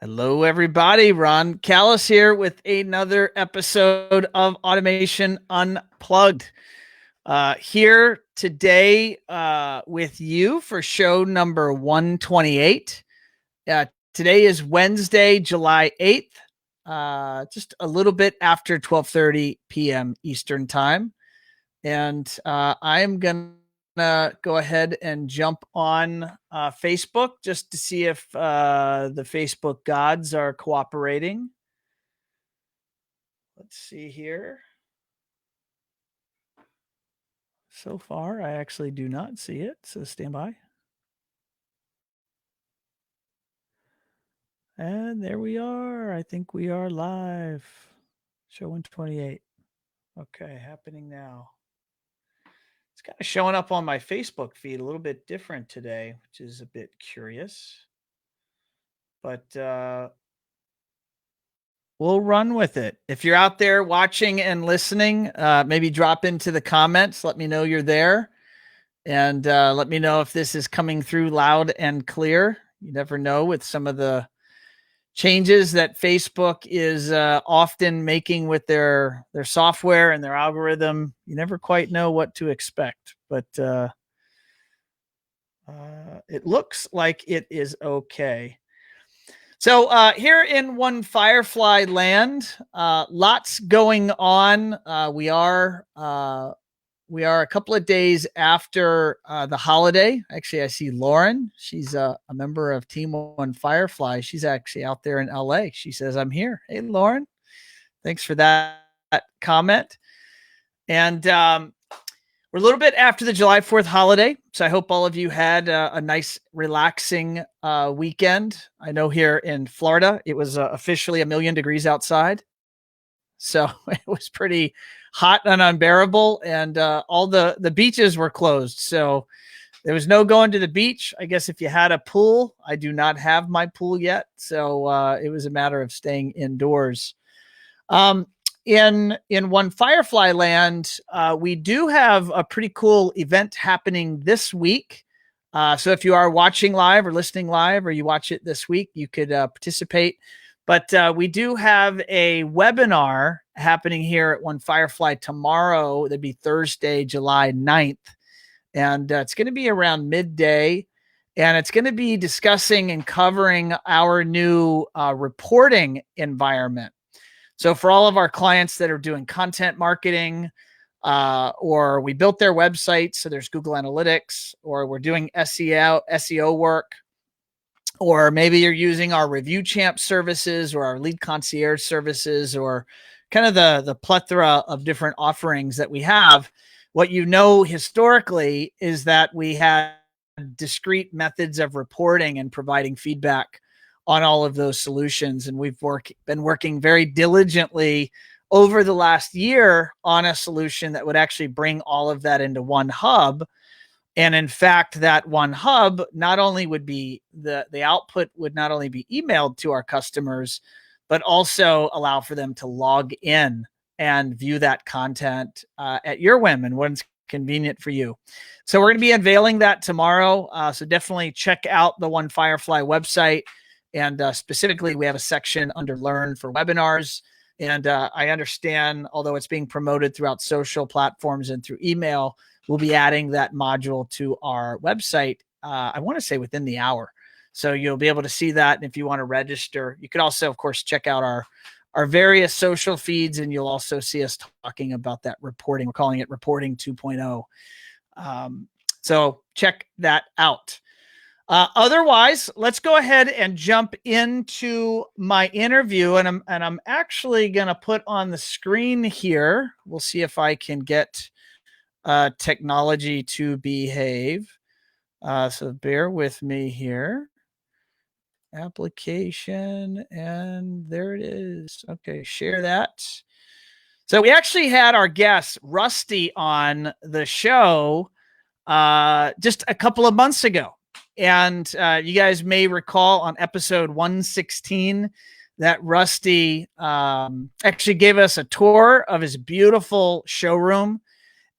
Hello, everybody. Ron Callis here with another episode of Automation Unplugged. Here today with you for show number 128. Today is Wednesday, July 8th, just a little bit after 12:30 p.m. Eastern Time. And I am going to go ahead and jump on Facebook just to see if the Facebook gods are cooperating. Let's see here. So far, I actually do not see it, so stand by. And there we are. I think we are live. Show 128. Okay, happening now. It's kind of showing up on my Facebook feed a little bit different today, which is a bit curious. But we'll run with it. If you're out there watching and listening, maybe drop into the comments. Let me know you're there. And let me know if this is coming through loud and clear. You never know with some of the changes that Facebook is often making with their software and their algorithm. You never quite know what to expect, but it looks like it is okay. So here in One Firefly land, lots going on. We are a couple of days after the holiday. Actually, I see Lauren. She's a member of Team One Firefly. She's actually out there in LA. She says, I'm here. Hey, Lauren. Thanks for that comment. And we're a little bit after the July 4th holiday. So I hope all of you had a nice, relaxing weekend. I know here in Florida, it was officially 1,000,000 degrees outside. So it was pretty hot and unbearable, and all the beaches were closed. So there was no going to the beach. I guess if you had a pool, I do not have my pool yet. So it was a matter of staying indoors. In One Firefly land, we do have a pretty cool event happening this week. So if you are watching live or listening live, or you watch it this week, you could participate. But we do have a webinar happening here at One Firefly tomorrow. That'd be Thursday, July 9th. And it's going to be around midday. And it's going to be discussing and covering our new reporting environment. So for all of our clients that are doing content marketing, or we built their website, so there's Google Analytics, or we're doing SEO work, or maybe you're using our Review Champ services or our Lead Concierge services, or kind of the plethora of different offerings that we have. What you know historically is that we had discrete methods of reporting and providing feedback on all of those solutions. And we've been working very diligently over the last year on a solution that would actually bring all of that into one hub. And in fact, that one hub not only would be the output would not only be emailed to our customers, but also allow for them to log in and view that content at your whim and when it's convenient for you. So we're going to be unveiling that tomorrow. So definitely check out the One Firefly website. And specifically, we have a section under Learn for webinars. And I understand, although it's being promoted throughout social platforms and through email, we'll be adding that module to our website, I want to say within the hour. So you'll be able to see that. And if you want to register, you could also, of course, check out our various social feeds, and you'll also see us talking about that reporting. We're calling it Reporting 2.0. So check that out. Otherwise, let's go ahead and jump into my interview, and I'm actually going to put on the screen here. We'll see if I can get technology to behave. So bear with me here. Application, and there it is. Okay, share that. So we actually had our guest Rusty on the show just a couple of months ago. And you guys may recall on episode 116 that Rusty actually gave us a tour of his beautiful showroom.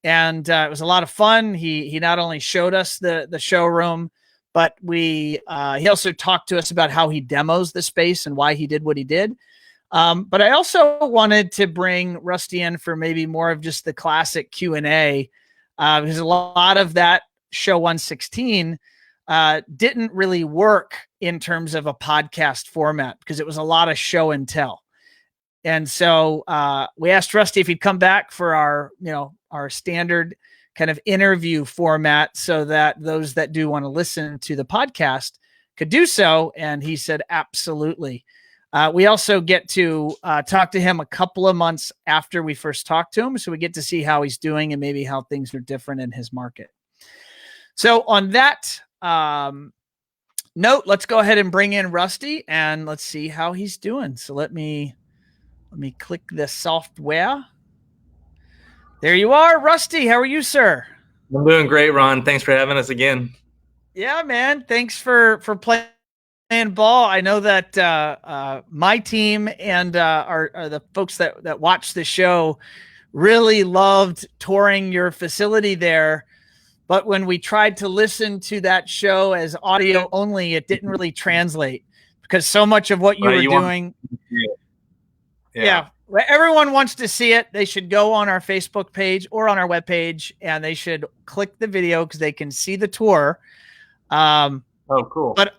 And it was a lot of fun. He not only showed us the showroom, but he also talked to us about how he demos the space and why he did what he did. But I also wanted to bring Rusty in for maybe more of just the classic Q&A, because a lot of that show 116 didn't really work in terms of a podcast format because it was a lot of show and tell. And so we asked Rusty if he'd come back for our standard kind of interview format so that those that do want to listen to the podcast could do so. And he said, absolutely. We also get to talk to him a couple of months after we first talked to him. So we get to see how he's doing and maybe how things are different in his market. So on that note, let's go ahead and bring in Rusty and let's see how he's doing. So let me click the software. There you are, Rusty. How are you, sir? I'm doing great, Ron. Thanks for having us again. Yeah, man. Thanks for playing ball. I know that my team and are the folks that watch the show really loved touring your facility there. But when we tried to listen to that show as audio only, it didn't really translate because so much of what you were doing. Yeah. Everyone wants to see it. They should go on our Facebook page or on our webpage and they should click the video because they can see the tour. Oh, cool. But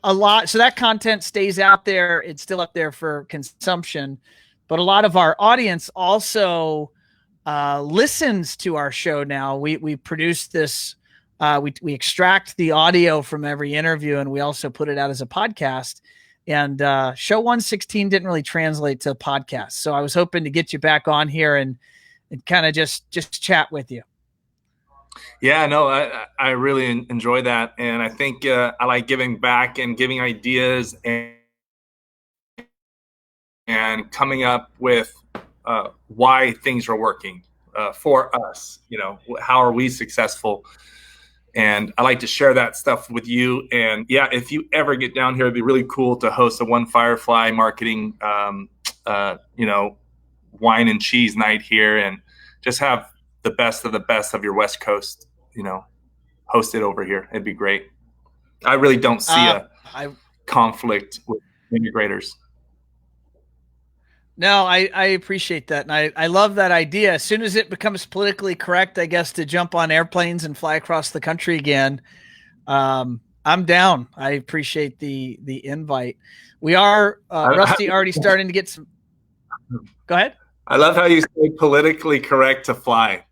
so that content stays out there. It's still up there for consumption. But a lot of our audience also listens to our show now. We produce this. We extract the audio from every interview and we also put it out as a podcast. And show 116 didn't really translate to a podcast. So I was hoping to get you back on here and kind of just chat with you. Yeah, no, I really enjoy that. And I think I like giving back and giving ideas and coming up with why things are working for us. How are we successful? And I like to share that stuff with you. And yeah, if you ever get down here, it'd be really cool to host a One Firefly marketing, wine and cheese night here and just have the best of your West Coast, hosted over here. It'd be great. I really don't see a conflict with integrators. No, I appreciate that. And I love that idea. As soon as it becomes politically correct, I guess, to jump on airplanes and fly across the country again, I'm down. I appreciate the invite. We are, Rusty, already starting to get some. Go ahead. I love how you say politically correct to fly.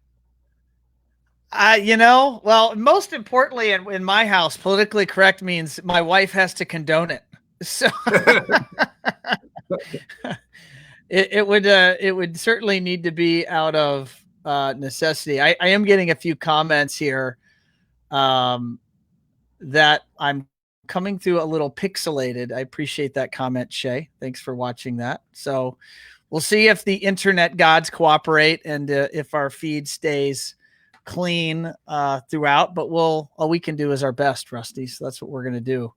Well, most importantly, in my house, politically correct means my wife has to condone it. So it would certainly need to be out of necessity. I am getting a few comments here that I'm coming through a little pixelated. I appreciate that comment, Shay. Thanks for watching that. So we'll see if the internet gods cooperate and if our feed stays clean throughout, but all we can do is our best, Rusty. So that's what we're going to do.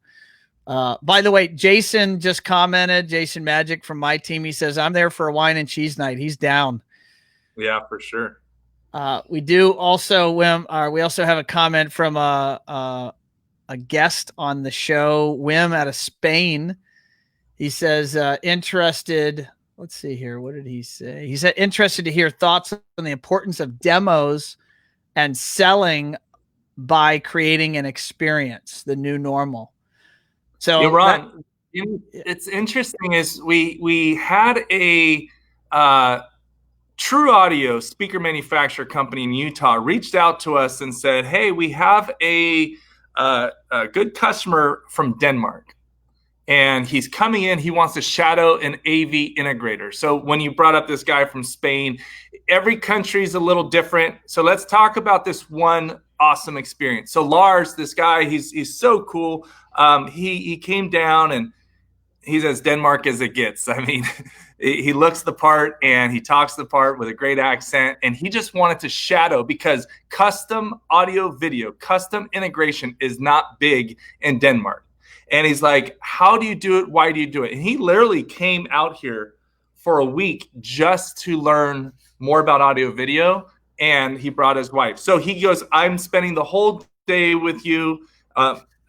By the way, Jason just commented, Jason Magic from my team. He says, I'm there for a wine and cheese night. He's down. Yeah, for sure. We do also, Wim, we also have a comment from a guest on the show, Wim out of Spain. He says, interested. Let's see here. What did he say? He said, interested to hear thoughts on the importance of demos and selling by creating an experience, the new normal. So, yeah, Ron, it's interesting is we had a True Audio speaker manufacturer company in Utah reached out to us and said, hey, we have a good customer from Denmark. And he's coming in. He wants to shadow an AV integrator. So when you brought up this guy from Spain, every country is a little different. So let's talk about this one awesome experience. So Lars, this guy, he's so cool. He came down and he's as Denmark as it gets. I mean, he looks the part and he talks the part with a great accent. And he just wanted to shadow because custom audio video, custom integration is not big in Denmark. And he's like, how do you do it? Why do you do it? And he literally came out here for a week just to learn more about audio video. And he brought his wife. So he goes, I'm spending the whole day with you.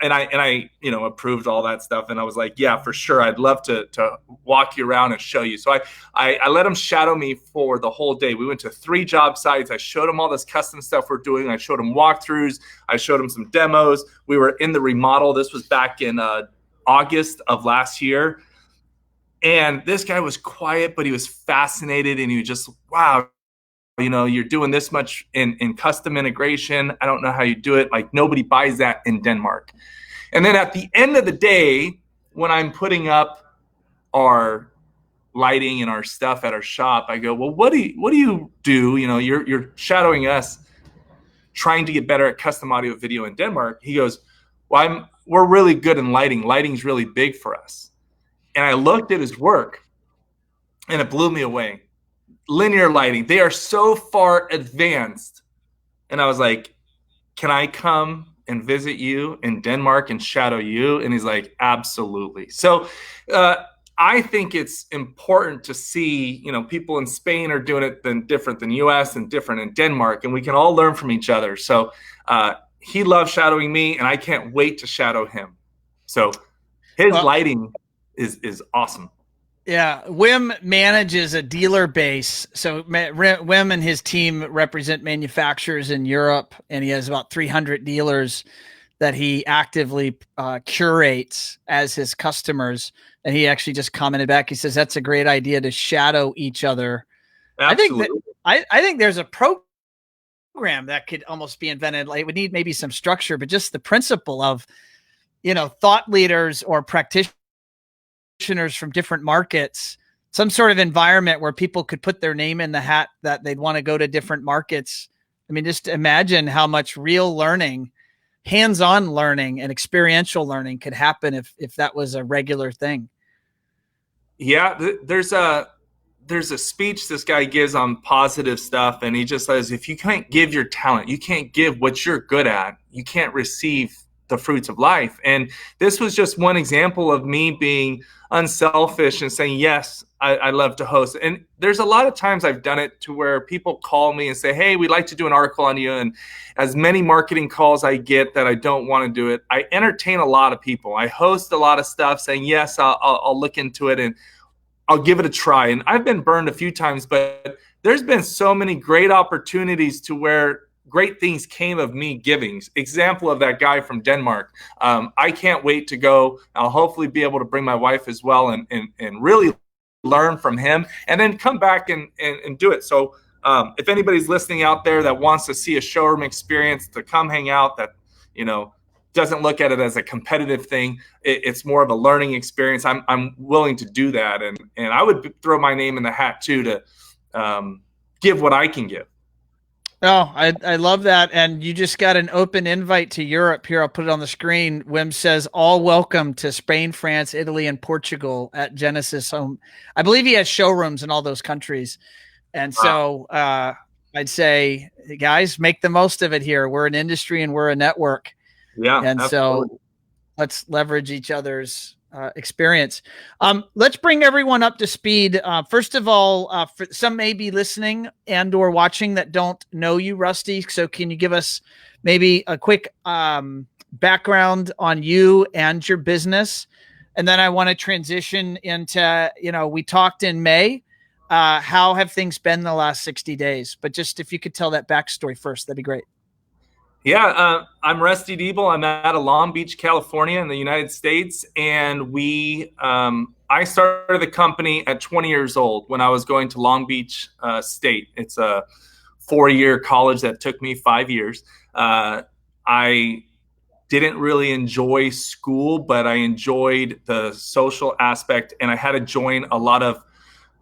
I approved all that stuff. And I was like, yeah, for sure. I'd love to walk you around and show you. So I let him shadow me for the whole day. We went to 3 job sites. I showed him all this custom stuff we're doing. I showed him walkthroughs. I showed him some demos. We were in the remodel. This was back in August of last year. And this guy was quiet, but he was fascinated. And he was just, wow, you're doing this much in custom integration. I don't know how you do it. Like, nobody buys that in Denmark. And then at the end of the day, when I'm putting up our lighting and our stuff at our shop, I go, well, what do you do? You're shadowing us, trying to get better at custom audio video in Denmark. He goes, well, we're really good in lighting. Lighting's really big for us. And I looked at his work, and it blew me away. Linear lighting, they are so far advanced. And I was like, can I come and visit you in Denmark and shadow you? And he's like, absolutely. So I think it's important to see, people in Spain are doing it different than US and different in Denmark, and we can all learn from each other. So he loves shadowing me, and I can't wait to shadow him. So his lighting is awesome. Yeah, Wim manages a dealer base. So Wim and his team represent manufacturers in Europe, and he has about 300 dealers that he actively curates as his customers. And he actually just commented back. He says, that's a great idea to shadow each other. Absolutely. I think there's a program that could almost be invented. Like, it would need maybe some structure, but just the principle of, thought leaders or practitioners from different markets, some sort of environment where people could put their name in the hat that they'd want to go to different markets. I mean, just imagine how much real learning, hands-on learning and experiential learning could happen if that was a regular thing. Yeah, there's a speech this guy gives on positive stuff, and he just says, if you can't give your talent, you can't give what you're good at, you can't receive the fruits of life. And this was just one example of me being unselfish and saying, yes, I love to host. And there's a lot of times I've done it to where people call me and say, hey, we'd like to do an article on you. And as many marketing calls I get that I don't want to do it, I entertain a lot of people. I host a lot of stuff saying, yes, I'll look into it and I'll give it a try. And I've been burned a few times, but there's been so many great opportunities to where great things came of me giving. Example of that guy from Denmark. I can't wait to go. I'll hopefully be able to bring my wife as well and really learn from him and then come back and do it. So if anybody's listening out there that wants to see a showroom experience, to come hang out, that, doesn't look at it as a competitive thing, it's more of a learning experience, I'm willing to do that. And I would throw my name in the hat too, to give what I can give. Oh, I love that. And you just got an open invite to Europe here. I'll put it on the screen. Wim says, all welcome to Spain, France, Italy, and Portugal at Genesis Home. I believe he has showrooms in all those countries. And so I'd say, guys, make the most of it here. We're an industry and we're a network. Yeah. And absolutely. So let's leverage each other's experience. Let's bring everyone up to speed. First of all, for some may be listening and or watching that don't know you, Rusty. So can you give us maybe a quick background on you and your business? And then I want to transition into, we talked in May. How have things been the last 60 days? But just if you could tell that backstory first, that'd be great. Yeah, I'm Rusty Deeble. I'm out of Long Beach, California in the United States. And I started the company at 20 years old when I was going to Long Beach State. It's a 4-year college that took me 5 years. I didn't really enjoy school, but I enjoyed the social aspect. And I had to join a lot of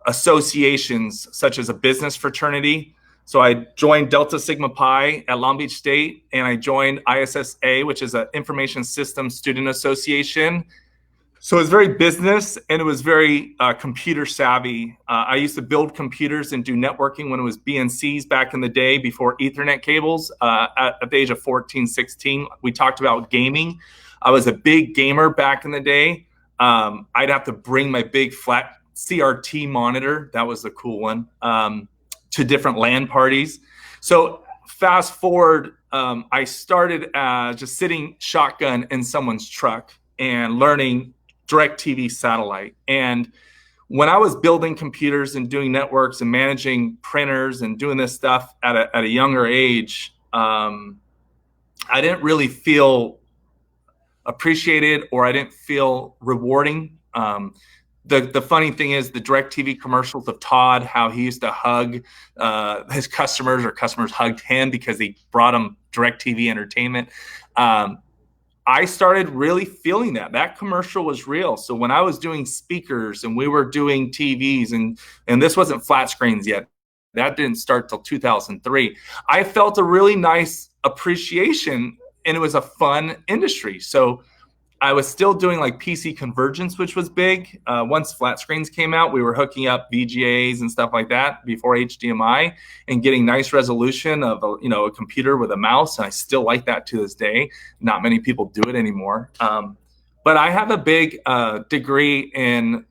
associations, such as a business fraternity. So I joined Delta Sigma Pi at Long Beach State, and I joined ISSA, which is an Information Systems Student Association. So it was very business, and it was very computer savvy. I used to build computers and do networking when it was BNCs back in the day before Ethernet cables. At the age of 14, 16, we talked about gaming. I was a big gamer back in the day. I'd have to bring my big flat CRT monitor. That was the cool one. To different LAN parties. So fast forward I started just sitting shotgun in someone's truck and learning DirecTV satellite. And when I was building computers and doing networks and managing printers and doing this stuff at a younger age, I didn't really feel appreciated, or I didn't feel rewarding. The funny thing is the DirecTV commercials of Todd, how he used to hug his customers, or customers hugged him because he brought them DirecTV entertainment. I started really feeling that commercial was real. So when I was doing speakers and we were doing TVs, and this wasn't flat screens yet, that didn't start till 2003, I felt a really nice appreciation, and it was a fun industry. So I was still doing like PC convergence, which was big. Once flat screens came out, we were hooking up VGAs and stuff like that before HDMI, and getting nice resolution of a computer with a mouse. And I still like that to this day. Not many people do it anymore. But I have a big degree in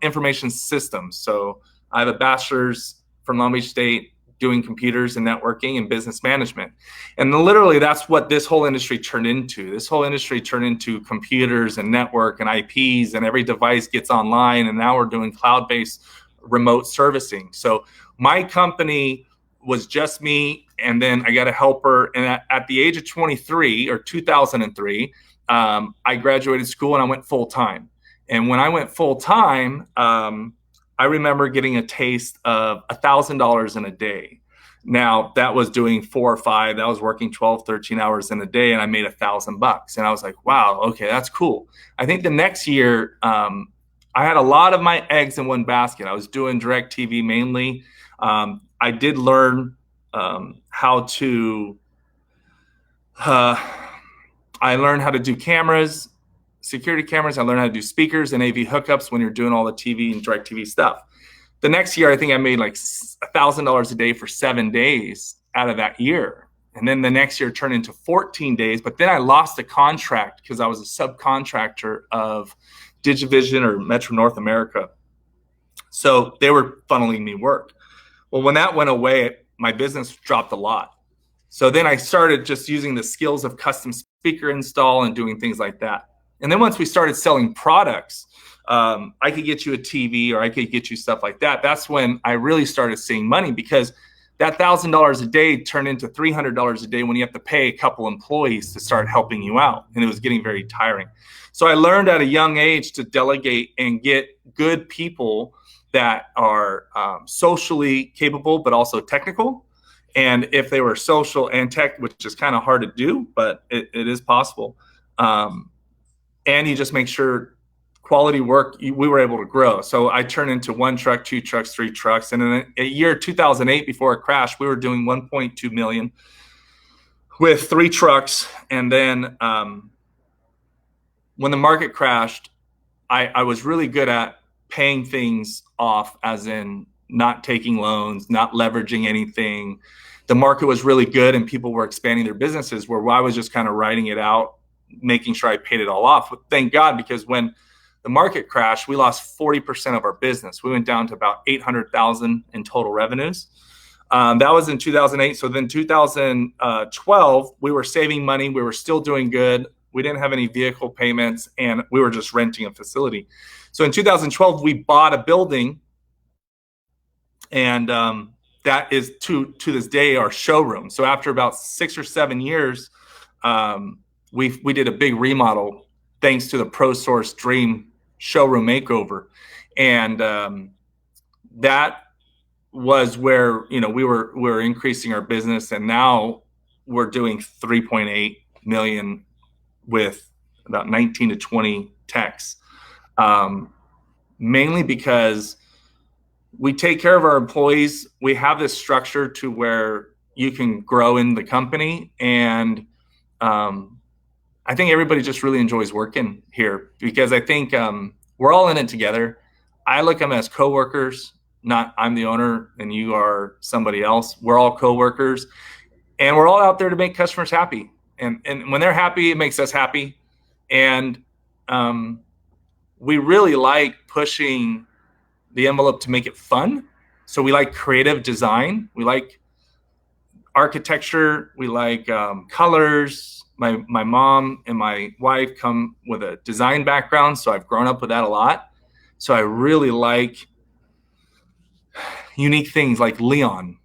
information systems. So I have a bachelor's from Long Beach State, doing computers and networking and business management. And literally that's what this whole industry turned into. This whole industry turned into computers and network and IPs, and every device gets online, and now we're doing cloud-based remote servicing. So my company was just me, and then I got a helper. And at the age of 23, or 2003, I graduated school and I went full-time. And when I went full-time, I remember getting a taste of $1,000 in a day. Now that was doing 4 or 5, that was working 12, 13 hours in a day, and I made $1,000. And I was like, wow, okay, that's cool. I think the next year, I had a lot of my eggs in one basket. I was doing DirecTV mainly. I did learn how to do cameras, security cameras. I learned how to do speakers and AV hookups when you're doing all the TV and DirecTV stuff. The next year, I think I made like $1,000 a day for 7 days out of that year. And then the next year turned into 14 days. But then I lost a contract because I was a subcontractor of Digivision or Metro North America. So they were funneling me work. Well, when that went away, my business dropped a lot. So then I started just using the skills of custom speaker install and doing things like that. And then once we started selling products, I could get you a TV, or I could get you stuff like that. That's when I really started seeing money, because that $1,000 a day turned into $300 a day when you have to pay a couple employees to start helping you out. And it was getting very tiring. So I learned at a young age to delegate and get good people that are socially capable, but also technical. And if they were social and tech, which is kind of hard to do, but it is possible. And you just make sure quality work, we were able to grow. So I turned into 1 truck, 2 trucks, 3 trucks. And in a year 2008, before it crashed, we were doing 1.2 million with 3 trucks. And then when the market crashed, I was really good at paying things off, as in not taking loans, not leveraging anything. The market was really good and people were expanding their businesses, where I was just kind of writing it out, making sure I paid it all off. But thank God, because when the market crashed, we lost 40% of our business. We went down to about 800,000 in total revenues. That was in 2008. So then 2012, we were saving money. We were still doing good. We didn't have any vehicle payments, and we were just renting a facility. So in 2012, we bought a building, and that is to this day our showroom. So after about 6 or 7 years, we did a big remodel thanks to the ProSource Dream showroom makeover. And that was where, we were increasing our business, and now we're doing 3.8 million with about 19 to 20 techs. Mainly because we take care of our employees. We have this structure to where you can grow in the company, and I think everybody just really enjoys working here, because I think we're all in it together. I look at them as coworkers, not I'm the owner and you are somebody else. We're all coworkers, and we're all out there to make customers happy. And when they're happy, it makes us happy. And we really like pushing the envelope to make it fun. So we like creative design. We like architecture. We like colors. My mom and my wife come with a design background, so I've grown up with that a lot. So I really like unique things like Leon.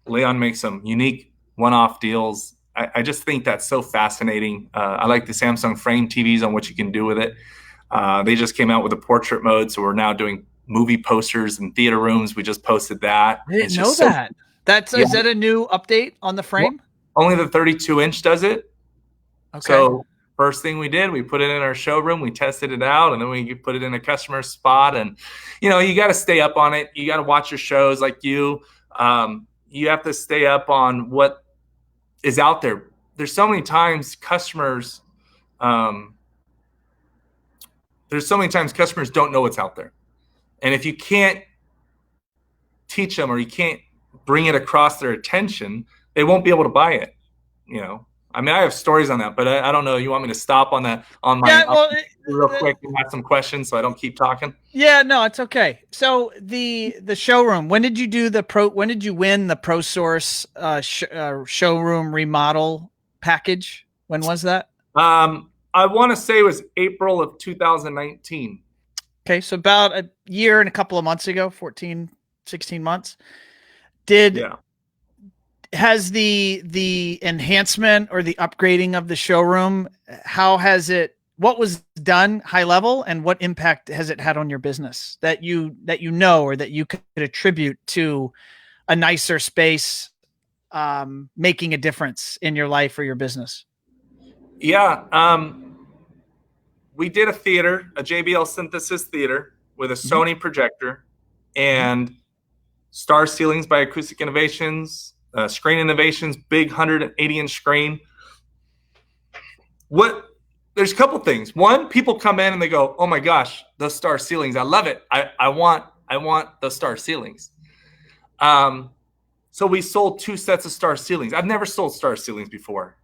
Leon makes some unique one-off deals. I just think that's so fascinating. I like the Samsung Frame Tvs on what you can do with it. They just came out with a portrait mode, so we're now doing movie posters in theater rooms. We just posted that. I didn't know that. Is that a new update on the Frame? Well, only the 32-inch does it. Okay. So first thing we did, we put it in our showroom, we tested it out, and then we put it in a customer spot. And, you got to stay up on it. You got to watch your shows like you. You have to stay up on what is out there. There's so many times customers don't know what's out there. And if you can't teach them or you can't bring it across their attention, they won't be able to buy it. I mean, I have stories on that, but I don't know. You want me to stop on that real quick and ask some questions so I don't keep talking? Yeah, no, it's okay. So the showroom, when did you win the ProSource showroom remodel package? When was that? I want to say it was April of 2019. Okay, so about a year and a couple of months ago, 14, 16 months. Has the enhancement or the upgrading of the showroom, what was done high level, and what impact has it had on your business that you know, or that you could attribute to a nicer space making a difference in your life or your business? Yeah. We did a JBL synthesis theater with a Sony projector and star ceilings by Acoustic Innovations, Screen Innovations, big 180-inch screen. There's a couple things. One, people come in and they go, "Oh my gosh, those star ceilings! I love it. I want those star ceilings." So we sold 2 sets of star ceilings. I've never sold star ceilings before.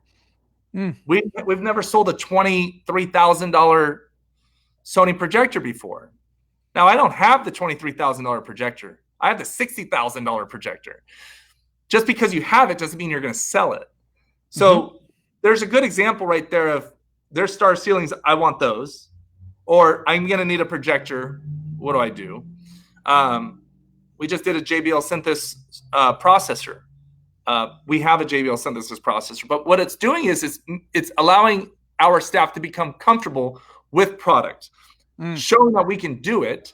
We've never sold a $23,000 Sony projector before. Now, I don't have the $23,000 projector. I have the $60,000 projector. Just because you have it doesn't mean you're going to sell it. So there's a good example right there of there's star ceilings. I want those. Or I'm going to need a projector. What do I do? We just did a JBL synthesis processor. We have a JBL synthesis processor, but what it's doing is it's allowing our staff to become comfortable with product, showing that we can do it,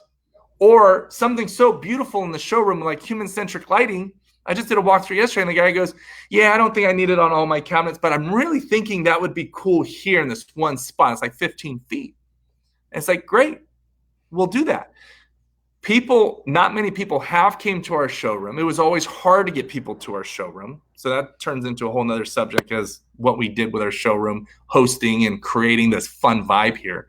or something so beautiful in the showroom like human-centric lighting. I just did a walkthrough yesterday, and the guy goes, "Yeah, I don't think I need it on all my cabinets, but I'm really thinking that would be cool here in this one spot. It's like 15 feet." And it's like, great, we'll do that. Not many people have came to our showroom. It was always hard to get people to our showroom. So that turns into a whole nother subject as what we did with our showroom, hosting and creating this fun vibe here,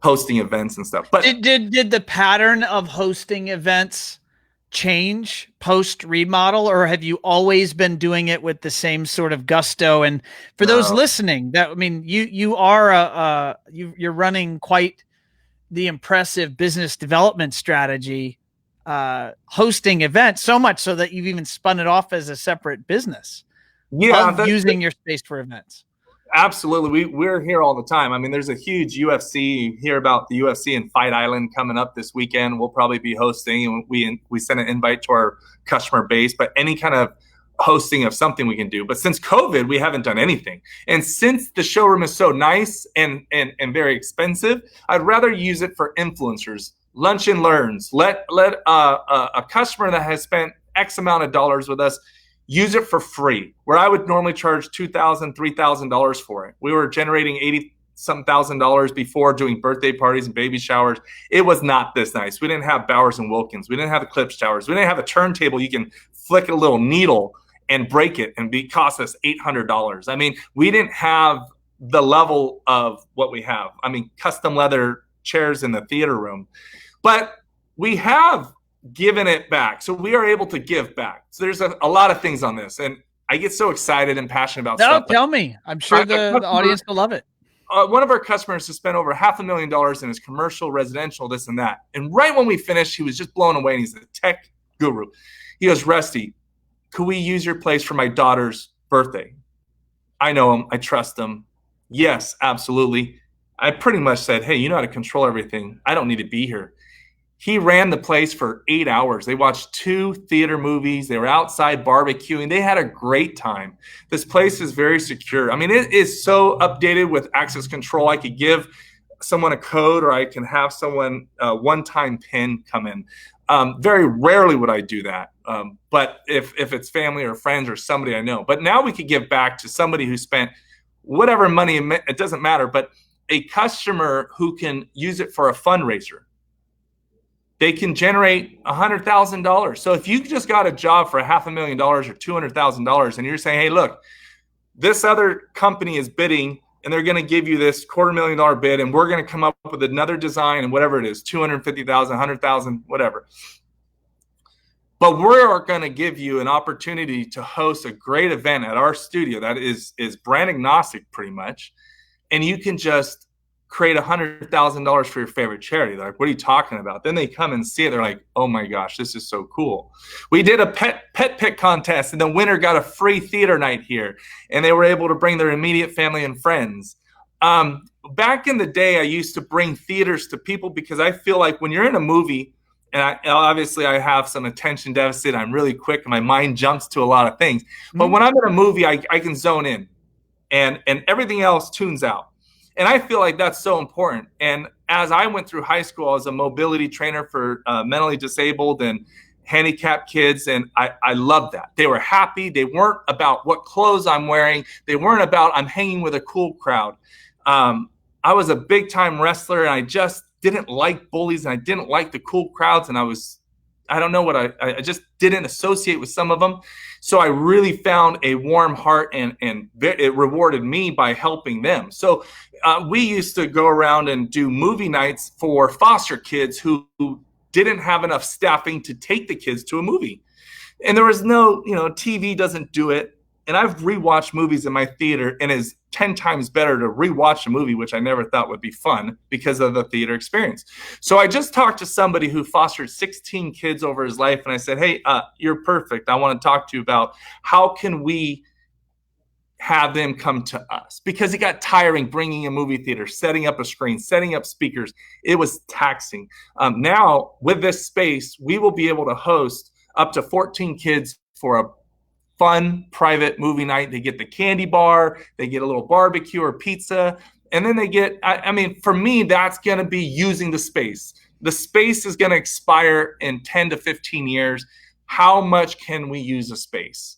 hosting events and stuff. But did the pattern of hosting events change post remodel, or have you always been doing it with the same sort of gusto? And for those listening, you're running quite the impressive business development strategy, hosting events, so much so that you've even spun it off as a separate business. Using your space for events. Absolutely. We're here all the time. I mean, there's a huge UFC. You hear about the UFC in Fight Island coming up this weekend. We'll probably be hosting, and we send an invite to our customer base, but any kind of hosting of something we can do. But since COVID, we haven't done anything. And since the showroom is so nice and very expensive, I'd rather use it for influencers, lunch and learns. Let a customer that has spent X amount of dollars with us use it for free, where I would normally charge $2,000, $3,000 for it. We were generating $80-some thousand before, doing birthday parties and baby showers. It was not this nice. We didn't have Bowers and Wilkins. We didn't have Eclipse showers. We didn't have a turntable you can flick a little needle and break it and cost us $800. I mean, we didn't have the level of what we have. I mean, custom leather chairs in the theater room, but we have given it back. So we are able to give back. So there's a lot of things on this, and I get so excited and passionate about stuff. Tell me. I'm sure the audience will love it. One of our customers has spent over $500,000 in his commercial, residential, this and that. And right when we finished, he was just blown away, and he's a tech guru. He goes, "Rusty, could we use your place for my daughter's birthday? I know him. I trust him. Yes, absolutely. I pretty much said, hey, you know how to control everything. I don't need to be here. He ran the place for 8 hours. They watched 2 theater movies. They were outside barbecuing. They had a great time. This place is very secure. I mean, it is so updated with access control. I could give someone a code, or I can have someone one-time PIN come in. Very rarely would I do that. But if it's family or friends or somebody I know. But now we could give back to somebody who spent whatever money, it doesn't matter, but a customer who can use it for a fundraiser. They can generate $100,000. So if you just got a job for $500,000 or $200,000 and you're saying, hey, look, this other company is bidding and they're going to give you this $250,000 bid, and we're going to come up with another design and whatever it is, $250,000, $100,000, whatever. But we're going to give you an opportunity to host a great event at our studio that is brand agnostic pretty much. And you can just create $100,000 for your favorite charity. They're like, what are you talking about? Then they come and see it. They're like, oh my gosh, this is so cool. We did a pet pick contest, and the winner got a free theater night here, and they were able to bring their immediate family and friends. Back in the day, I used to bring theaters to people because I feel like when you're in a movie, and obviously I have some attention deficit, I'm really quick, and my mind jumps to a lot of things. But when I'm in a movie, I can zone in, and everything else tunes out. And I feel like that's so important. And as I went through high school, I was a mobility trainer for mentally disabled and handicapped kids. And I loved that. They were happy. They weren't about what clothes I'm wearing. They weren't about I'm hanging with a cool crowd. I was a big time wrestler, and I just didn't like bullies, and I didn't like the cool crowds. And I don't know what I just didn't associate with some of them. So I really found a warm heart, and it rewarded me by helping them. So we used to go around and do movie nights for foster kids who didn't have enough staffing to take the kids to a movie. And there was no, TV doesn't do it. And I've rewatched movies in my theater, and it's 10 times better to rewatch a movie, which I never thought would be fun because of the theater experience. So I just talked to somebody who fostered 16 kids over his life, and I said, hey, you're perfect. I want to talk to you about how can we have them come to us, because it got tiring bringing a movie theater, setting up a screen, setting up speakers. It was taxing. Now with this space, we will be able to host up to 14 kids for a fun private movie night. They get the candy bar, they get a little barbecue or pizza, and then they get, I mean, for me, that's going to be using the space. The space is going to expire in 10 to 15 years. How much can we use a space?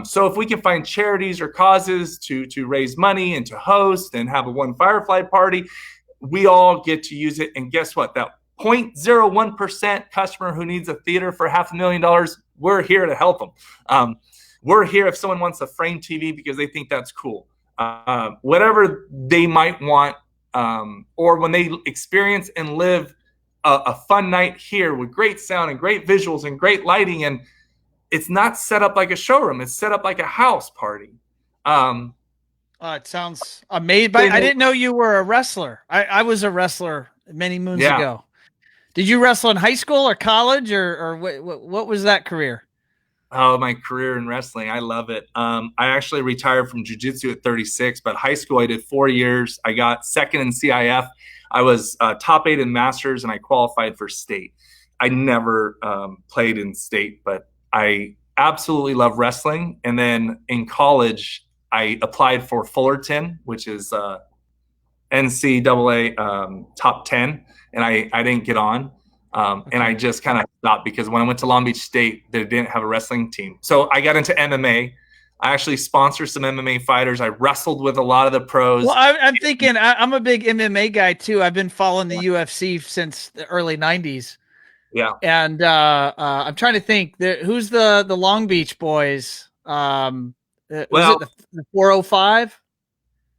So if we can find charities or causes to raise money and to host and have a One Firefly party, we all get to use it. And guess what? That 0.01% customer who needs a theater for $500,000, we're here to help them. We're here if someone wants a Frame TV because they think that's cool. Whatever they might want, or when they experience and live a fun night here with great sound and great visuals and great lighting, and it's not set up like a showroom. It's set up like a house party. It sounds amazing. But I didn't know you were a wrestler. I was a wrestler many moons ago. Did you wrestle in high school or college, or what was that career? Oh, my career in wrestling. I love it. I actually retired from Jiu-Jitsu at 36, but high school I did 4 years. I got second in CIF. I was top 8 in Masters, and I qualified for state. I never played in state, but I absolutely love wrestling. And then in college, I applied for Fullerton, which is NCAA top 10, and I didn't get on. And I just kind of stopped because when I went to Long Beach State, they didn't have a wrestling team. So I got into MMA. I actually sponsored some MMA fighters. I wrestled with a lot of the pros. Well, I'm thinking I'm a big MMA guy too. I've been following the UFC since the early 90s. Yeah. And I'm trying to think who's the Long Beach boys. Was it the 405?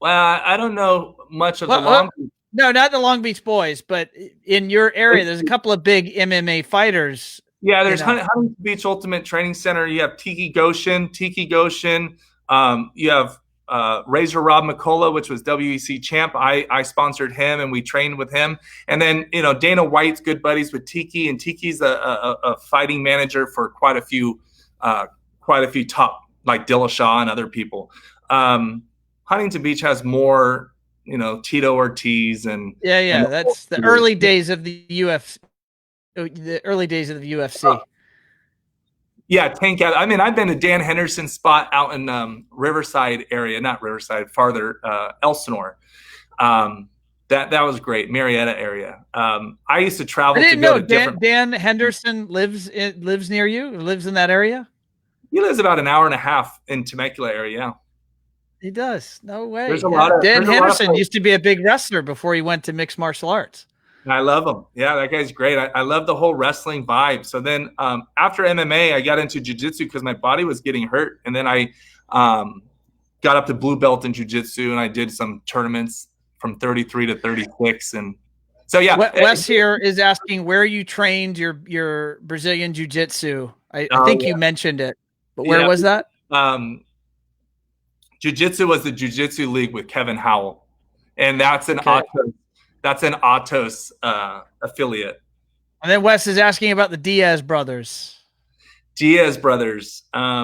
Well, I don't know much of the Long Beach. No, not the Long Beach boys, but in your area, there's a couple of big MMA fighters. Yeah, there's Huntington Beach Ultimate Training Center. You have Tiki Goshen. You have Razor Rob McCullough, which was WEC champ. I sponsored him, and we trained with him. And then, Dana White's good buddies with Tiki, and Tiki's a fighting manager for quite a few quite a few top, like Dillashaw and other people. Huntington Beach has more, Tito Ortiz and that's the early days of the UFC. The early days of the UFC. Yeah, Tank. I mean, I've been to Dan Henderson's spot out in Riverside area, not Riverside, farther Elsinore. That was great, Marietta area. I used to travel. I didn't know Dan Henderson lives near you. Lives in that area. He lives about an hour and a half in Temecula area. Yeah. He does. No way. There's a lot of Dan Henderson used to be a big wrestler before he went to mixed martial arts. I love him. Yeah, that guy's great. I love the whole wrestling vibe. So then after MMA, I got into jiu-jitsu because my body was getting hurt. And then I got up to blue belt in jiu-jitsu, and I did some tournaments from 33 to 36. And so, yeah. Wes here is asking where you trained your Brazilian jiu-jitsu. I think you mentioned it, but where was that? Jiu-jitsu was the Jiu-Jitsu League with Kevin Howell. And that's an Atos affiliate. And then Wes is asking about the Diaz Brothers. Diaz Brothers. I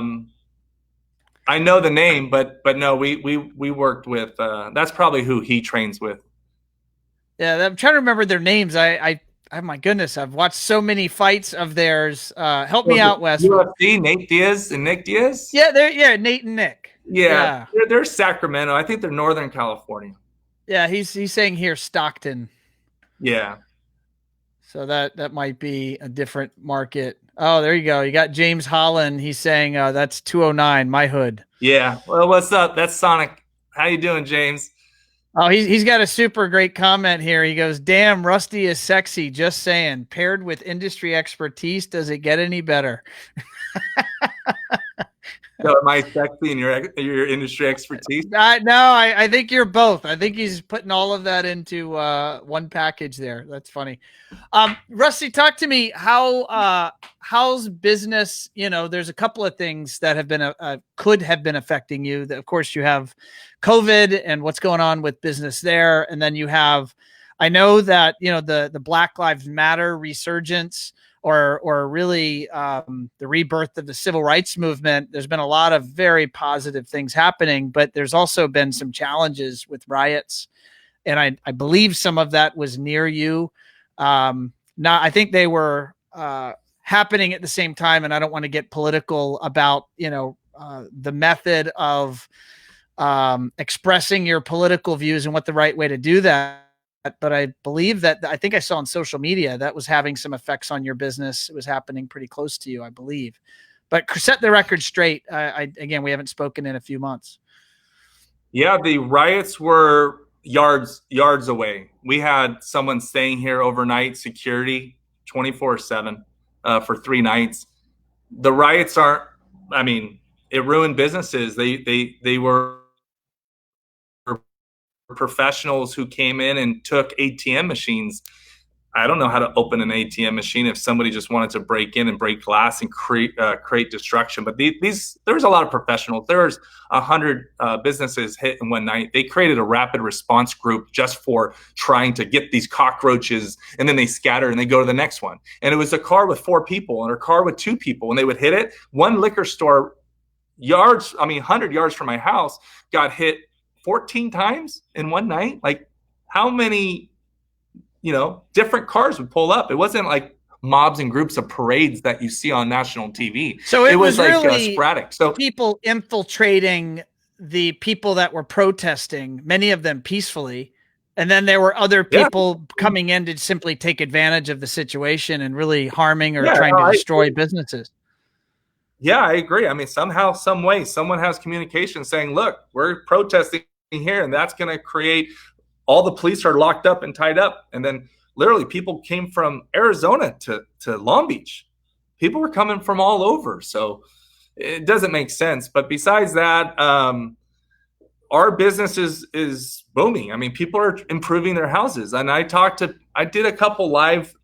know the name, but no, we worked with. That's probably who he trains with. Yeah, I'm trying to remember their names. I my goodness, I've watched so many fights of theirs. Help me out, Wes. UFC, Nate Diaz and Nick Diaz. Yeah, Nate and Nick. Yeah. They're Sacramento. I think they're Northern California. Yeah, he's saying here Stockton. Yeah. So that might be a different market. Oh, there you go. You got James Holland. He's saying that's 209, my hood. Yeah. Well, what's up? That's Sonic. How you doing, James? Oh, he's got a super great comment here. He goes, "Damn, Rusty is sexy. Just saying. Paired with industry expertise, does it get any better?" So am I sexy in your industry expertise? No, I think you're both. I think he's putting all of that into one package there. That's funny. Rusty, talk to me. How's business? There's a couple of things that have been could have been affecting you. Of course, you have COVID and what's going on with business there, and then you have. I know that the Black Lives Matter resurgence. Or really the rebirth of the civil rights movement. There's been a lot of very positive things happening, but there's also been some challenges with riots. And I believe some of that was near you. I think they were happening at the same time, and I don't want to get political about, the method of expressing your political views and what the right way to do that. But I believe I think I saw on social media that was having some effects on your business. It was happening pretty close to you, I believe. But set the record straight. Again, we haven't spoken in a few months. Yeah, the riots were yards away. We had someone staying here overnight, security, 24/7 for 3 nights. The riots aren't. I mean, it ruined businesses. They were professionals who came in and took ATM machines. I don't know how to open an ATM machine if somebody just wanted to break in and break glass and create destruction. But there was a lot of professionals. There was 100 businesses hit in one night. They created a rapid response group just for trying to get these cockroaches, and then they scatter and they go to the next one. And it was a car with 4 people and a car with 2 people, and they would hit it. One liquor store 100 yards from my house got hit 14 times in one night. Like, how many, different cars would pull up? It wasn't like mobs and groups of parades that you see on national TV. So it was like really sporadic. So people infiltrating the people that were protesting, many of them peacefully. And then there were other people coming in to simply take advantage of the situation and really harming or trying to destroy businesses. Yeah, I agree. I mean, somehow, some way, someone has communication saying, look, we're protesting here, and that's going to create all the police are locked up and tied up. And then literally people came from Arizona to Long Beach. People were coming from all over. So it doesn't make sense. But besides that, our business is booming. I mean, people are improving their houses. And I did a couple live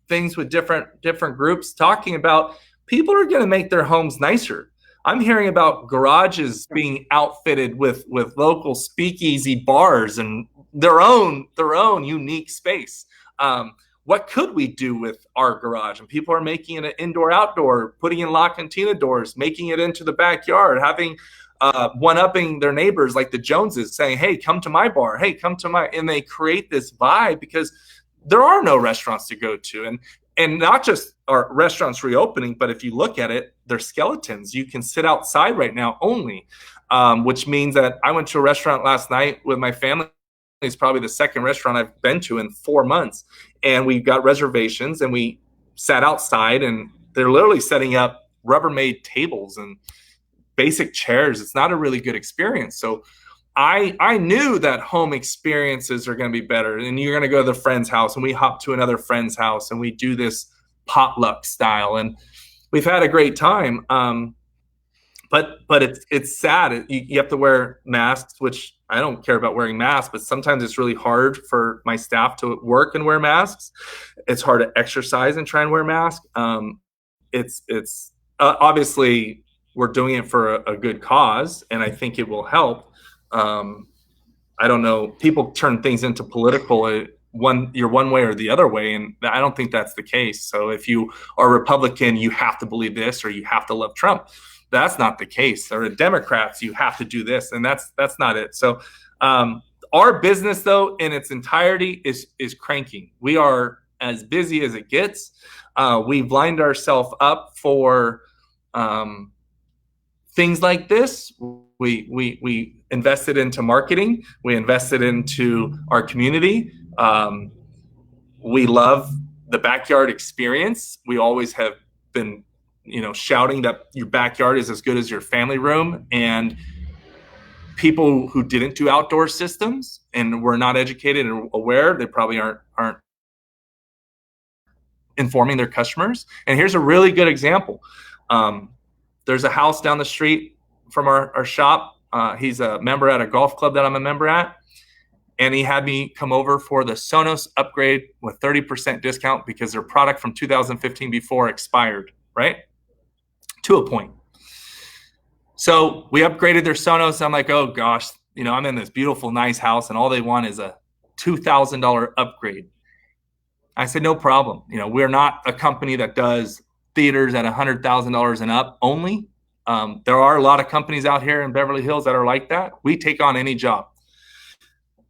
things with different groups talking about people are going to make their homes nicer. I'm hearing about garages being outfitted with local speakeasy bars and their own unique space. what could we do with our garage? And people are making it an indoor outdoor, putting in La Cantina doors, making it into the backyard, having one-upping their neighbors like the Joneses, saying, hey, come to my bar, hey, come to my, and they create this vibe because there are no restaurants to go to. And not just our restaurants reopening, but if you look at it, they're skeletons. You can sit outside right now only, which means that I went to a restaurant last night with my family. It's probably the second restaurant I've been to in 4 months. And we got reservations and we sat outside, and they're literally setting up Rubbermaid tables and basic chairs. It's not a really good experience. So I knew that home experiences are going to be better, and you're going to go to the friend's house, and we hop to another friend's house, and we do this potluck style, and we've had a great time. But it's sad. You have to wear masks, which I don't care about wearing masks, but sometimes it's really hard for my staff to work and wear masks. It's hard to exercise and try and wear masks. It's obviously we're doing it for a good cause, and I think it will help. I don't know. People turn things into political. You're one way or the other way, and I don't think that's the case. So if you are Republican, you have to believe this, or you have to love Trump. That's not the case. Or Democrats, you have to do this, and that's not it. So our business, though, in its entirety is cranking. We are as busy as it gets. We've lined ourselves up for things like this. We invested into marketing. We invested into our community. We love the backyard experience. We always have been, shouting that your backyard is as good as your family room. And people who didn't do outdoor systems and were not educated and aware, they probably aren't informing their customers. And here's a really good example. There's a house down the street from our shop. He's a member at a golf club that I'm a member at. And he had me come over for the Sonos upgrade with 30% discount because their product from 2015 before expired, right? To a point. So we upgraded their Sonos. I'm like, oh gosh, I'm in this beautiful, nice house, and all they want is a $2,000 upgrade. I said, no problem. We're not a company that does theaters at $100,000 and up only. There are a lot of companies out here in Beverly Hills that are like that. We take on any job.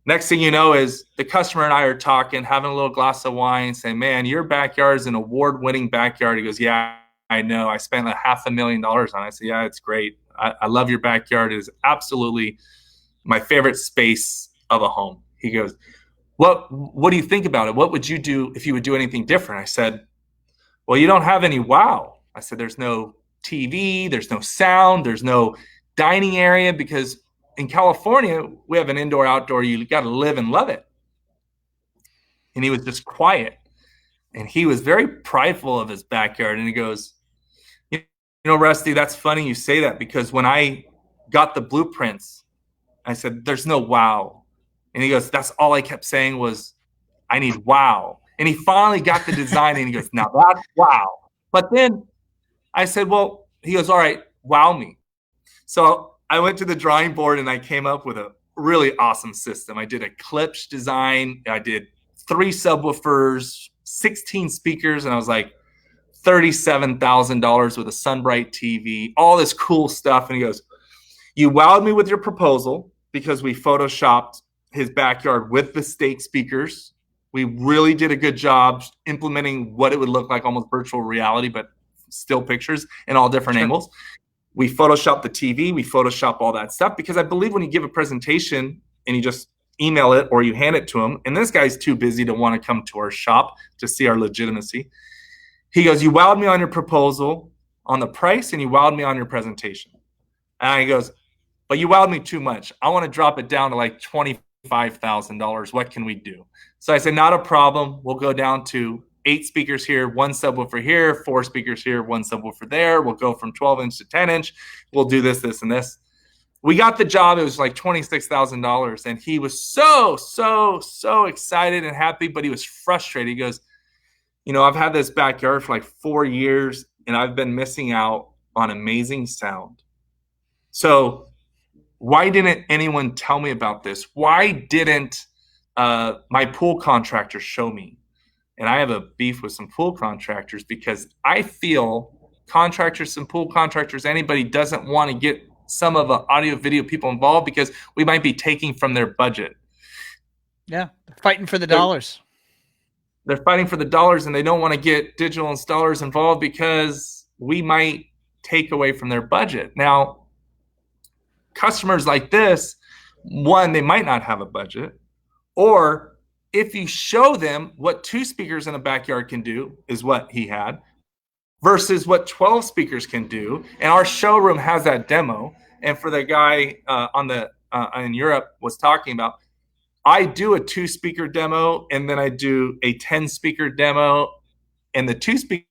Next thing you know is the customer and I are talking, having a little glass of wine, saying, man, your backyard is an award-winning backyard. He goes, yeah, I know. I spent $500,000 on it. I said, yeah, it's great. I love your backyard. It is absolutely my favorite space of a home. He goes, what do you think about it? What would you do if you would do anything different? I said, well, you don't have any wow. I said, there's no TV, there's no sound, there's no dining area, because in California, we have an indoor outdoor. You got to live and love it. And he was just quiet. And he was very prideful of his backyard. And he goes, Rusty, that's funny you say that, because when I got the blueprints, I said, there's no wow. And he goes, that's all I kept saying was, I need wow. And he finally got the design, and he goes, now that's wow. But then I said, well, he goes, all right, wow me. So I went to the drawing board and I came up with a really awesome system. I did a Klipsch design. I did 3 subwoofers, 16 speakers, and I was like, $37,000 with a Sunbright TV, all this cool stuff. And he goes, you wowed me with your proposal because we photoshopped his backyard with the state speakers. We really did a good job implementing what it would look like, almost virtual reality, but still pictures in all different angles. We Photoshop the TV, we Photoshop all that stuff, because I believe when you give a presentation and you just email it or you hand it to him, and this guy's too busy to want to come to our shop to see our legitimacy. He goes, you wowed me on your proposal on the price, and you wowed me on your presentation. And he goes, but you wowed me too much. I want to drop it down to like $25,000. What can we do? So I said, not a problem. We'll go down to 8 speakers here, 1 subwoofer here, 4 speakers here, 1 subwoofer there. We'll go from 12-inch to 10-inch. We'll do this, this, and this. We got the job. It was like $26,000. And he was so excited and happy, but he was frustrated. He goes, I've had this backyard for like 4 years, and I've been missing out on amazing sound. So why didn't anyone tell me about this? Why didn't my pool contractor show me? And I have a beef with some pool contractors because I feel contractors, some pool contractors, anybody doesn't want to get some of the audio video people involved because we might be taking from their budget. Yeah, they're fighting for the dollars. They're fighting for the dollars, and they don't want to get digital installers involved because we might take away from their budget. Now, customers like this, one, they might not have a budget, or if you show them what 2 speakers in a backyard can do is what he had versus what 12 speakers can do. And our showroom has that demo. And for the guy in Europe was talking about, I do a 2-speaker demo, and then I do a 10-speaker demo, and the 2 speakers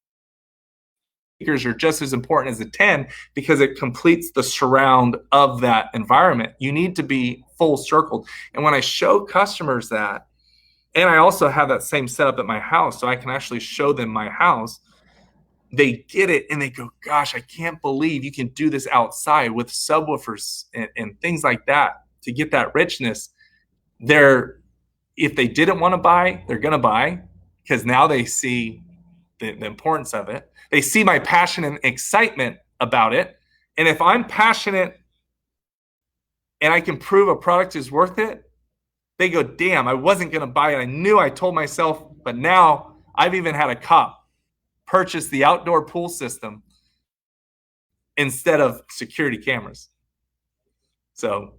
are just as important as the 10 because it completes the surround of that environment. You need to be full circled. And when I show customers that, and I also have that same setup at my house, so I can actually show them my house, they get it and they go, gosh, I can't believe you can do this outside with subwoofers and things like that to get that richness. If they didn't want to buy, they're going to buy because now they see the importance of it. They see my passion and excitement about it. And if I'm passionate and I can prove a product is worth it, they go, damn, I wasn't going to buy it. I knew, I told myself, but now I've even had a cop purchase the outdoor pool system instead of security cameras. So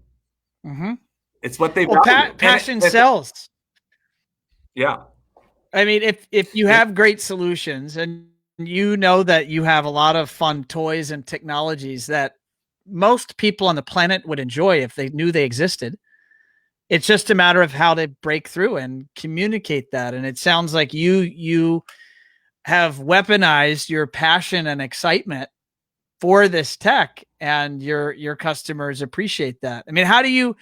it's what they value. Passion sells. Yeah. I mean, if you have great solutions and you know that you have a lot of fun toys and technologies that most people on the planet would enjoy if they knew they existed, it's just a matter of how to break through and communicate that. And it sounds like you have weaponized your passion and excitement for this tech, and your customers appreciate that. I mean, how do you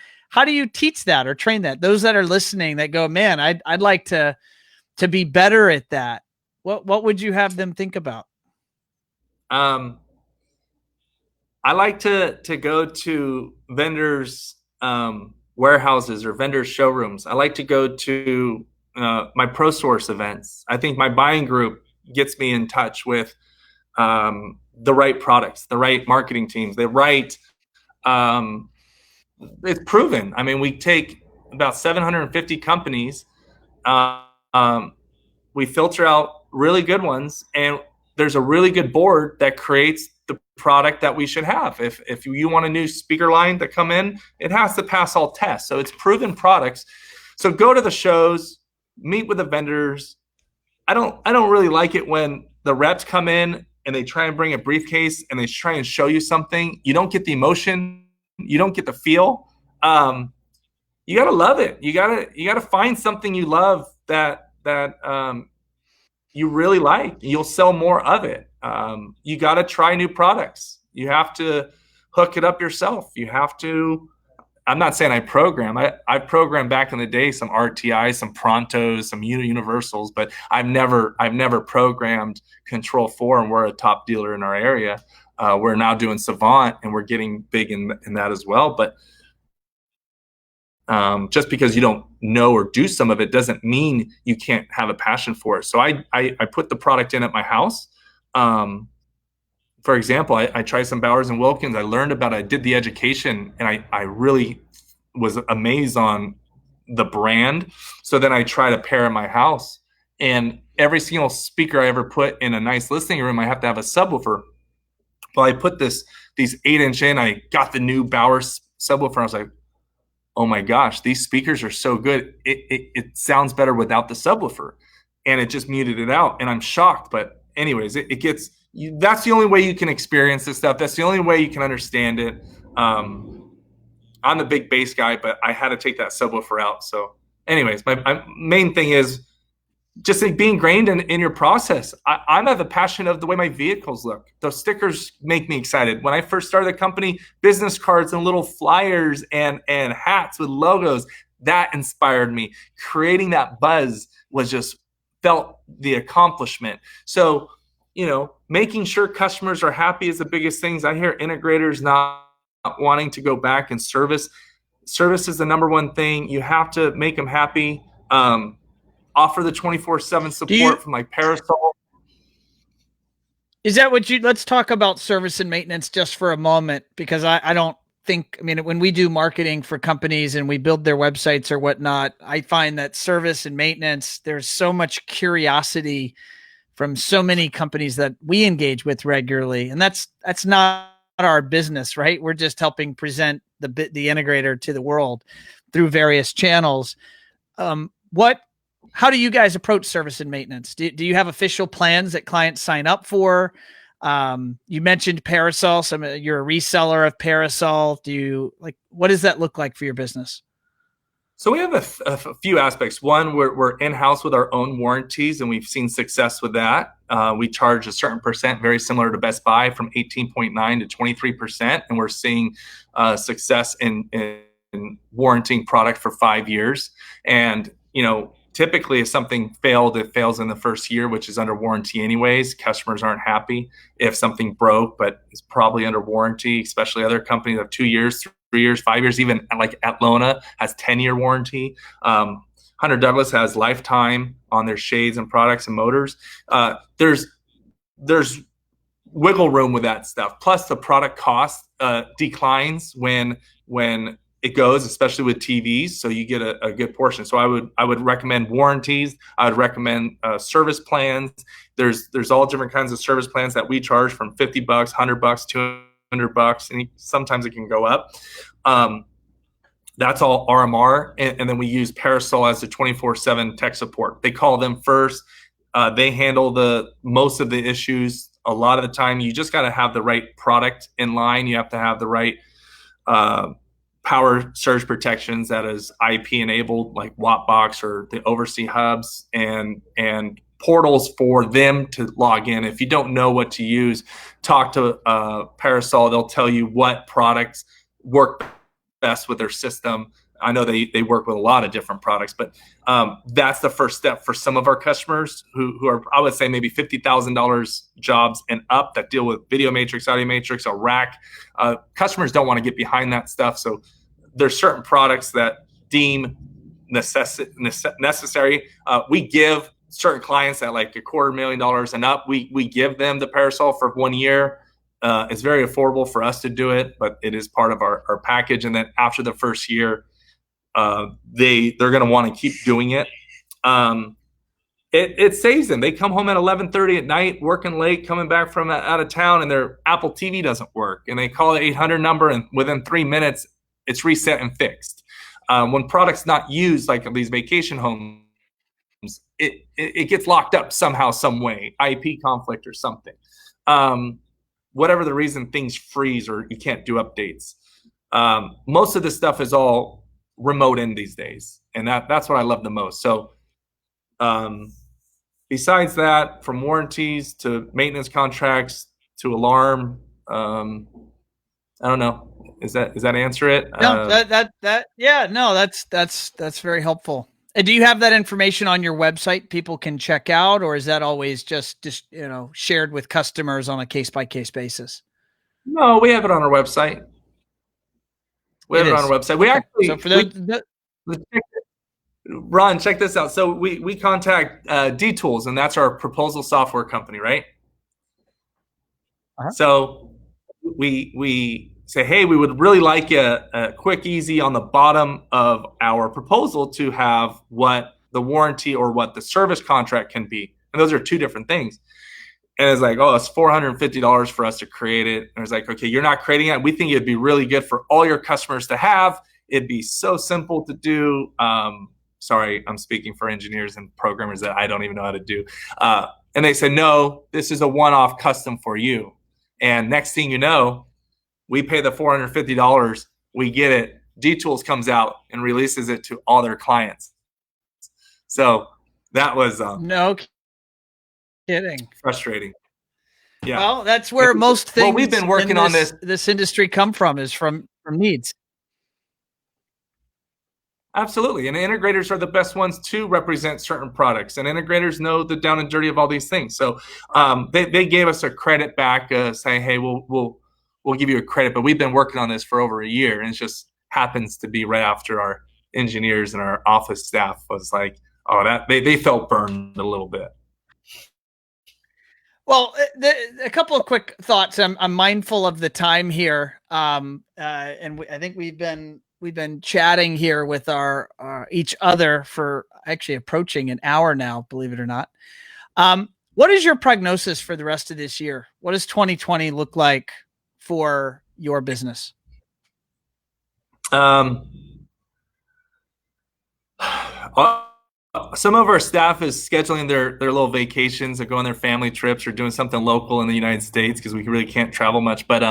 teach that or train that? Those that are listening that go, man, I'd like to be better at that. What would you have them think about? I like to go to vendors' warehouses or vendors' showrooms. I like to go to my ProSource events. I think my buying group gets me in touch with the right products, the right marketing teams, the right. It's proven. I mean, we take about 750 companies. We filter out really good ones, and there's a really good board that creates the product that we should have. If you want a new speaker line to come in, it has to pass all tests. So it's proven products. So go to the shows, meet with the vendors. I don't really like it when the reps come in and they try and bring a briefcase and they try and show you something. You don't get the emotion. You don't get the feel. You gotta love it. You gotta find something you love that you really like. You'll sell more of it. You gotta try new products. You have to hook it up yourself. You have to. I'm not saying I program. I programmed back in the day some RTIs, some Prontos, some Universals, but I've never programmed Control 4, and we're a top dealer in our area. We're now doing Savant, and we're getting big in that as well. But just because you don't know or do some of it doesn't mean you can't have a passion for it. So I put the product in at my house. For example, I tried some Bowers and Wilkins. I learned about it. I did the education, and I really was amazed on the brand. So then I tried a pair in my house, and every single speaker I ever put in a nice listening room, I have to have a subwoofer. Well, I put these 8-inch in. I got the new Bowers subwoofer. And I was like, oh my gosh, these speakers are so good. It sounds better without the subwoofer, and it just muted it out. And I'm shocked. But anyways, it gets. That's the only way you can experience this stuff. That's the only way you can understand it. I'm the big bass guy, but I had to take that subwoofer out. So anyways, my main thing is just like being ingrained in your process. I have a passion of the way my vehicles look. Those stickers make me excited. When I first started the company, business cards and little flyers and hats with logos, that inspired me. Creating that buzz was just felt the accomplishment. So, making sure customers are happy is the biggest things. I hear integrators not wanting to go back and service. Service is the number one thing. You have to make them happy. offer the 24/7 support from like Parasol. Is that what let's talk about service and maintenance just for a moment, because I don't think, I mean, when we do marketing for companies and we build their websites or whatnot, I find that service and maintenance, there's so much curiosity from so many companies that we engage with regularly. And that's not our business, right? We're just helping present the integrator to the world through various channels. How do you guys approach service and maintenance? Do you have official plans that clients sign up for? You mentioned Parasol. You're a reseller of Parasol. What does that look like for your business? So we have a few aspects. One, we're in-house with our own warranties, and we've seen success with that. We charge a certain percent, very similar to Best Buy, from 18.9 to 23%, and we're seeing success in warranting product for 5 years. And typically, if something failed, it fails in the first year, which is under warranty anyways. Customers aren't happy. If something broke, but it's probably under warranty, especially other companies have 2 years, 3 years, 5 years, even like Atlona has 10-year warranty. Hunter Douglas has lifetime on their shades and products and motors. There's wiggle room with that stuff. Plus the product cost declines when it goes, especially with TVs, so you get a good portion. So I would recommend warranties. I would recommend service plans. There's all different kinds of service plans that we charge, from $50, $100, $200, and sometimes it can go up. That's all RMR, and then we use Parasol as the 24/7 tech support. They call them first. They handle most of the issues. A lot of the time, you just got to have the right product in line. You have to have the right power surge protections that is IP enabled, like Wattbox or the Oversea hubs, and portals for them to log in. If you don't know what to use, talk to Parasol. They'll tell you what products work best with their system. I know they work with a lot of different products, but that's the first step for some of our customers who are, I would say, maybe $50,000 jobs and up that deal with video matrix, audio matrix, or rack. Customers don't want to get behind that stuff. So there's certain products that deem necessary. We give certain clients at like $250,000 and up, we give them the Parasol for 1 year. It's very affordable for us to do it, but it is part of our package. And then after the first year, they're going to want to keep doing it. It saves them. They come home at 11:30 at night, working late, coming back from out of town, and their Apple TV doesn't work. And they call the 800 number, and within 3 minutes, it's reset and fixed. When product's not used, like these vacation homes, it gets locked up somehow, some way, IP conflict or something. Whatever the reason, things freeze or you can't do updates. Most of this stuff is all remote in these days, and that's what I love the most. So besides that, from warranties to maintenance contracts to alarm, I don't know. Does that answer it? No, that's very helpful. And do you have that information on your website people can check out, or is that always just shared with customers on a case-by-case basis? No, we have it on our website. We actually, so for Ron, check this out. So we contact D-Tools, and that's our proposal software company, right? Uh-huh. So we say, hey, we would really like a quick, easy on the bottom of our proposal to have what the warranty or what the service contract can be. And those are two different things. And it's like, oh, it's $450 for us to create it. And it's like, okay, you're not creating it. We think it'd be really good for all your customers to have. It'd be so simple to do. Sorry, I'm speaking for engineers and programmers that I don't even know how to do. And they said, no, this is a one-off custom for you. And next thing you know, we pay the $450, we get it, D-Tools comes out and releases it to all their clients. So that was no kidding. Frustrating. Yeah. Well, that's where most things we've been working on this industry come from, is from needs. Absolutely. And integrators are the best ones to represent certain products, and integrators know the down and dirty of all these things. So they gave us a credit back, saying, hey, we'll give you a credit, but we've been working on this for over a year, and it just happens to be right after our engineers and our office staff was like, oh, that they felt burned a little bit. Well, a couple of quick thoughts. I'm mindful of the time here, and I think we've been chatting here with our each other for actually approaching an hour now, believe it or not. What is your prognosis for the rest of this year? What does 2020 look like for your business? Some of our staff is scheduling their little vacations or going on their family trips or doing something local in the United States because we really can't travel much. But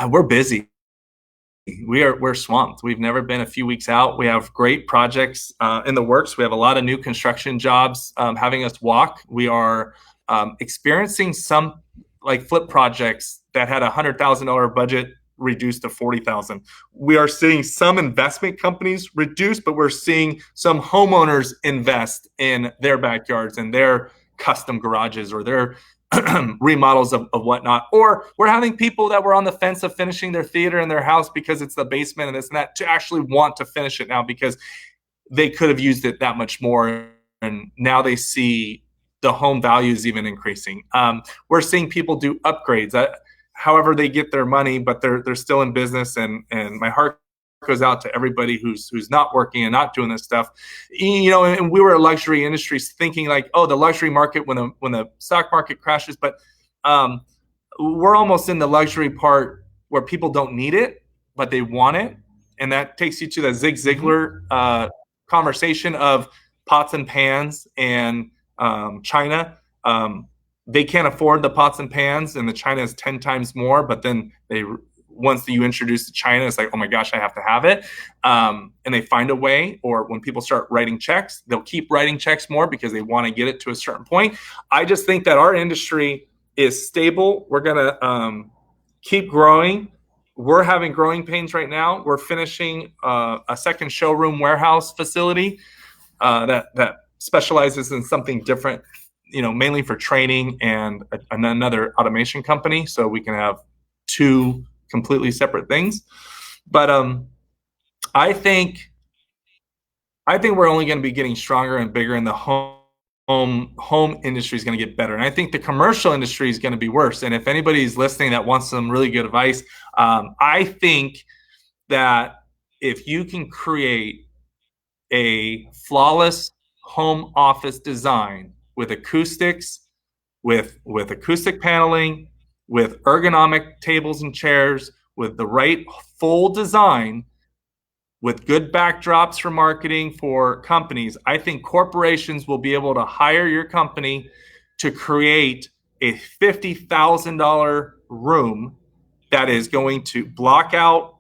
we're busy. We're swamped. We've never been a few weeks out. We have great projects in the works. We have a lot of new construction jobs having us walk. We are experiencing some like flip projects that had $100,000 budget reduced to 40,000. We are seeing some investment companies reduce, but we're seeing some homeowners invest in their backyards and their custom garages or their remodels of whatnot. Or we're having people that were on the fence of finishing their theater in their house because it's the basement and this and that to actually want to finish it now because they could have used it that much more. And now they see the home values even increasing. We're seeing people do upgrades. However they get their money, but they're still in business, and my heart goes out to everybody who's not working and not doing this stuff. You know, and we were a luxury industry thinking like, oh, the luxury market when the stock market crashes, but we're almost in the luxury part where people don't need it, but they want it, and that takes you to the Zig Ziglar conversation of pots and pans and China. They can't afford the pots and pans, and the China is 10 times more. But then once you introduce to China, it's like, oh my gosh, I have to have it. And they find a way. Or when people start writing checks, they'll keep writing checks more because they want to get it to a certain point. I just think that our industry is stable. We're gonna keep growing. We're having growing pains right now. We're finishing a second showroom warehouse facility that specializes in something different, you know, mainly for training and another automation company. So we can have two completely separate things. But I think we're only going to be getting stronger and bigger, and the home industry is going to get better. And I think the commercial industry is going to be worse. And if anybody's listening that wants some really good advice, I think that if you can create a flawless home office design with acoustics, with acoustic paneling, with ergonomic tables and chairs, with the right full design, with good backdrops for marketing for companies, I think corporations will be able to hire your company to create a $50,000 room that is going to block out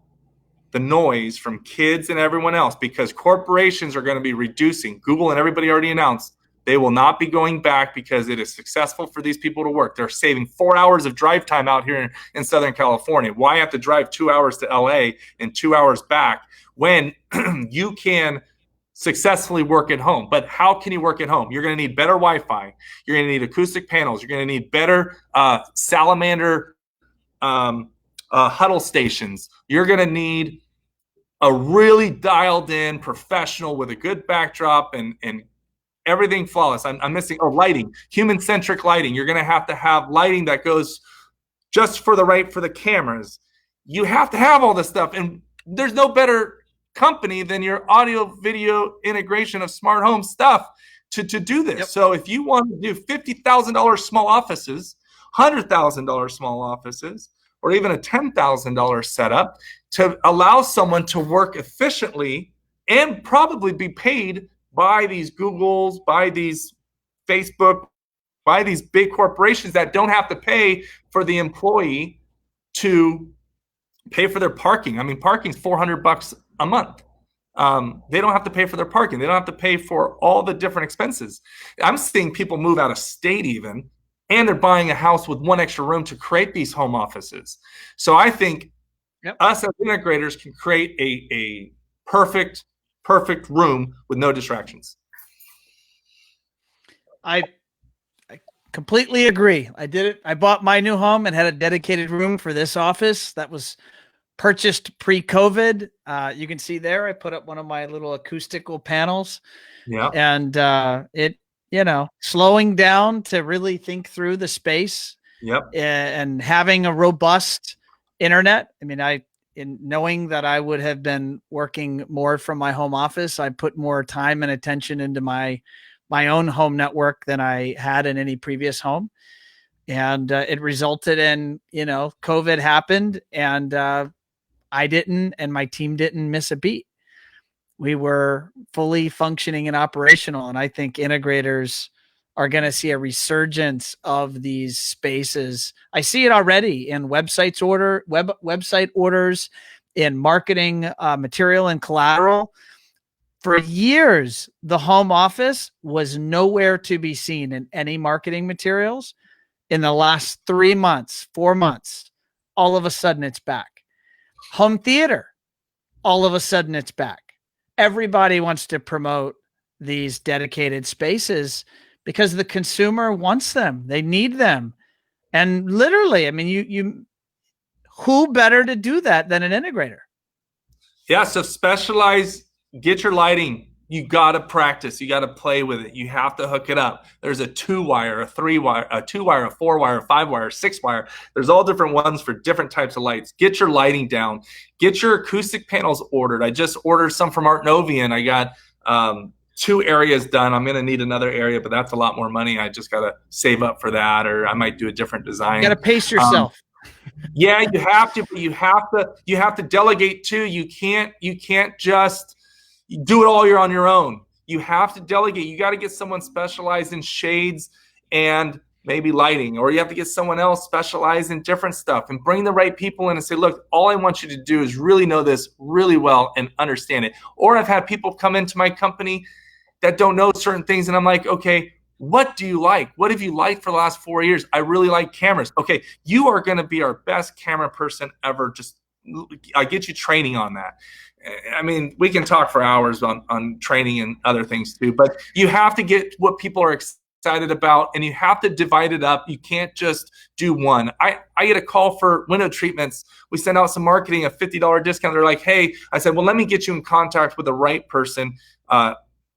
the noise from kids and everyone else, because corporations are going to be reducing. Google and everybody already announced they will not be going back because it is successful for these people to work. They're saving 4 hours of drive time out here in Southern California. Why have to drive 2 hours to LA and 2 hours back when you can successfully work at home? But how can you work at home? You're going to need better Wi-Fi. You're going to need acoustic panels. You're going to need better salamander huddle stations. You're going to need a really dialed in professional with a good backdrop and everything flawless. I'm missing lighting, human-centric lighting. You're going to have lighting that goes just for the cameras. You have to have all this stuff, and there's no better company than your audio video integration of smart home stuff to do this. Yep. So if you want to do $50,000 small offices, $100,000 small offices, or even a $10,000 setup to allow someone to work efficiently and probably be paid by these Googles, by these Facebook, by these big corporations that don't have to pay for the employee to pay for their parking. I mean, parking's $400 a month. They don't have to pay for their parking. They don't have to pay for all the different expenses. I'm seeing people move out of state even, and they're buying a house with one extra room to create these home offices. So I think us as integrators can create a perfect room with no distractions. I completely agree. I did it. I bought my new home and had a dedicated room for this office. That was purchased pre-COVID. You can see there, I put up one of my little acoustical panels. Yeah. And it, slowing down to really think through the space. Yep. And having a robust internet. I mean, in knowing that I would have been working more from my home office, I put more time and attention into my own home network than I had in any previous home. And it resulted in, COVID happened, and I didn't, and my team didn't miss a beat. We were fully functioning and operational. And I think integrators are going to see a resurgence of these spaces. I see it already in website orders, in marketing material and collateral. For years, the home office was nowhere to be seen in any marketing materials. In the last 3 months, 4 months, all of a sudden it's back. Home theater, all of a sudden it's back. Everybody wants to promote these dedicated spaces because the consumer wants them. They need them. And literally, I mean, who better to do that than an integrator? Yeah. So specialize, get your lighting. You got to practice. You got to play with it. You have to hook it up. There's a 2-wire, a 3-wire, a 2-wire, a 4-wire, a 5-wire, 6-wire. There's all different ones for different types of lights. Get your lighting down. Get your acoustic panels ordered. I just ordered some from Art Novian. I got 2 areas done. I'm going to need another area, but that's a lot more money. I just got to save up for that, or I might do a different design. You got to pace yourself. Yeah, you have to, but you have to delegate too. You can't just do it all on your own. You have to delegate. You got to get someone specialized in shades and maybe lighting, or you have to get someone else specialized in different stuff, and bring the right people in and say, look, all I want you to do is really know this really well and understand it. Or I've had people come into my company that don't know certain things, and I'm like, okay, what do you like? What have you liked for the last 4 years? I really like cameras. Okay, you are going to be our best camera person ever. Just I get you training on that. I mean, we can talk for hours on training and other things too, but you have to get what people are excited about, and you have to divide it up. You can't just do one. I get a call for window treatments. We send out some marketing, a $50 discount. They're like, hey, I said, well, let me get you in contact with the right person.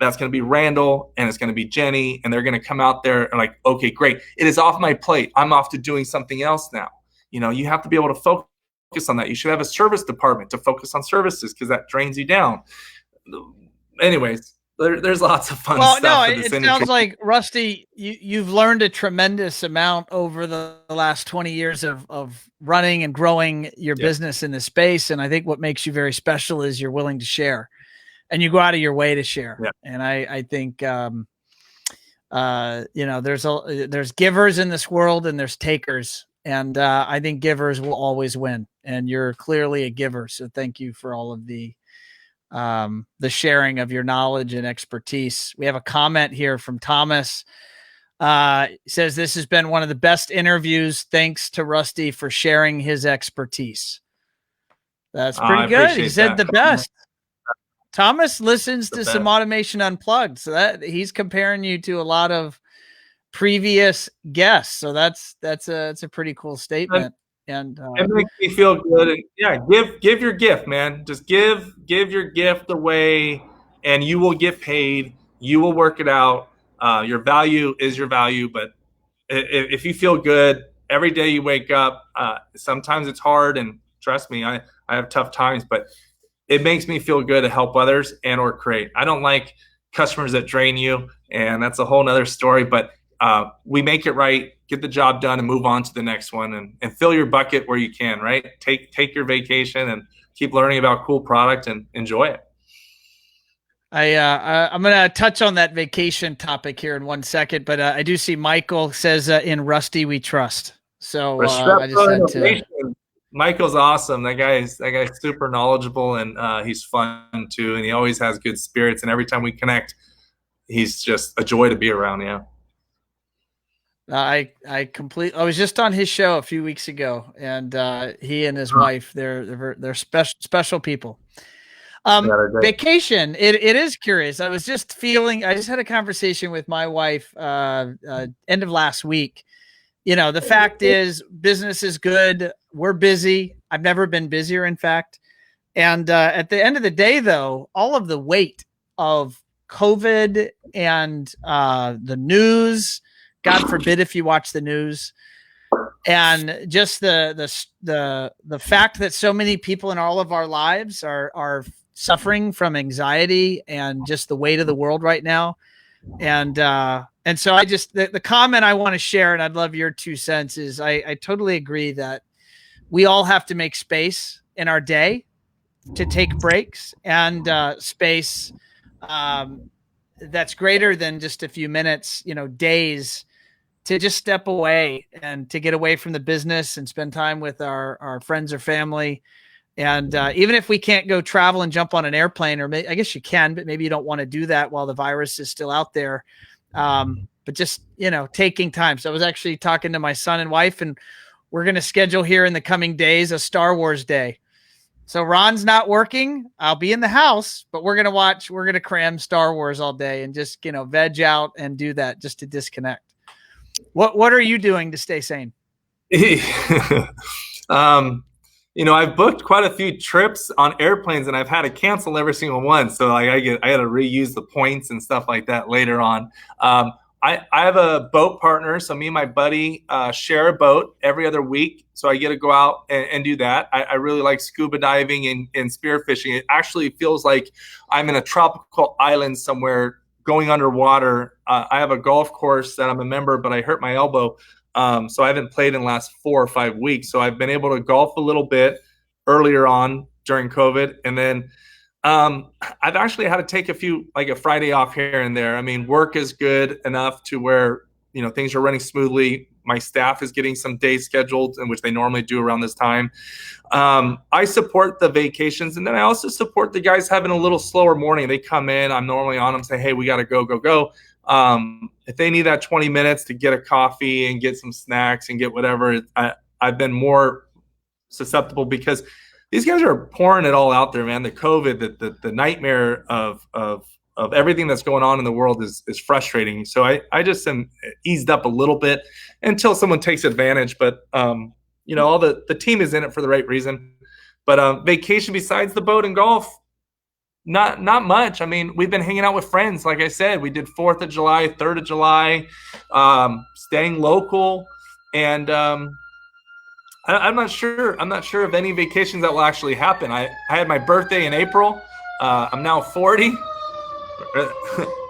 That's going to be Randall, and it's going to be Jenny, and they're going to come out there and like, okay, great. It is off my plate. I'm off to doing something else now. You have to be able to focus on that. You should have a service department to focus on services, because that drains you down. Anyways, there's lots of fun stuff. No, it sounds like, Rusty, you've learned a tremendous amount over the last 20 years of running and growing your business in this space. And I think what makes you very special is you're willing to share, and you go out of your way to share. Yeah. And I think, there's givers in this world and there's takers. And I think givers will always win. And you're clearly a giver. So thank you for all of the sharing of your knowledge and expertise. We have a comment here from Thomas. Says, this has been one of the best interviews. Thanks to Rusty for sharing his expertise. That's pretty good. He said the best. Thomas listens to some Automation Unplugged. So that he's comparing you to a lot of previous guests. So it's a pretty cool statement. And it makes me feel good. And yeah, give your gift, man. Just give your gift away, and you will get paid. You will work it out. Your value is your value. But if you feel good every day you wake up, sometimes it's hard, and trust me, I have tough times, but it makes me feel good to help others and or create. I don't like customers that drain you, and that's a whole nother story. But we make it right, get the job done, and move on to the next one, and fill your bucket where you can, right? Take your vacation and keep learning about cool product and enjoy it. I'm going to touch on that vacation topic here in 1 second, but I do see Michael says, in Rusty we trust. So I just had to... Michael's awesome. That guy's super knowledgeable, and he's fun too. And he always has good spirits. And every time we connect, he's just a joy to be around. Yeah. I was just on his show a few weeks ago, and he and his wife, they're special people. Vacation. It is curious. I just had a conversation with my wife end of last week. The fact is, business is good. We're busy. I've never been busier, in fact. And at the end of the day, though, all of the weight of COVID and the news, God forbid if you watch the news, and just the fact that so many people in all of our lives are suffering from anxiety and just the weight of the world right now. And so I just, the comment I want to share, and I'd love your 2 cents, is I totally agree that we all have to make space in our day to take breaks, and space that's greater than just a few minutes, days, to just step away and to get away from the business and spend time with our friends or family. And even if we can't go travel and jump on an airplane, or I guess you can, but maybe you don't want to do that while the virus is still out there. But just, taking time. So I was actually talking to my son and wife, and we're going to schedule here in the coming days a Star Wars day. So Ron's not working. I'll be in the house, but we're going to cram Star Wars all day and just, veg out and do that just to disconnect. What are you doing to stay sane? I've booked quite a few trips on airplanes, and I've had to cancel every single one. So I got to reuse the points and stuff like that later on. I have a boat partner, so me and my buddy share a boat every other week. So I get to go out and do that. I really like scuba diving and spearfishing. It actually feels like I'm in a tropical island somewhere going underwater. I have a golf course that I'm a member, but I hurt my elbow. So I haven't played in the last 4 or 5 weeks. So I've been able to golf a little bit earlier on during COVID. And then I've actually had to take a Friday off here and there. I mean, work is good enough to where, things are running smoothly. My staff is getting some days scheduled, in which they normally do around this time. I support the vacations. And then I also support the guys having a little slower morning. They come in, I'm normally on them, say, hey, we got to go. If they need that 20 minutes to get a coffee and get some snacks and get whatever, I've been more susceptible, because these guys are pouring it all out there, man. The COVID, the nightmare of everything that's going on in the world is frustrating. So I just am eased up a little bit until someone takes advantage. But all the team is in it for the right reason. But vacation besides the boat and golf, not much. I mean, we've been hanging out with friends. Like I said, we did 4th of July, 3rd of July, staying local. And I'm not sure of any vacations that will actually happen. I had my birthday in April. I'm now 40.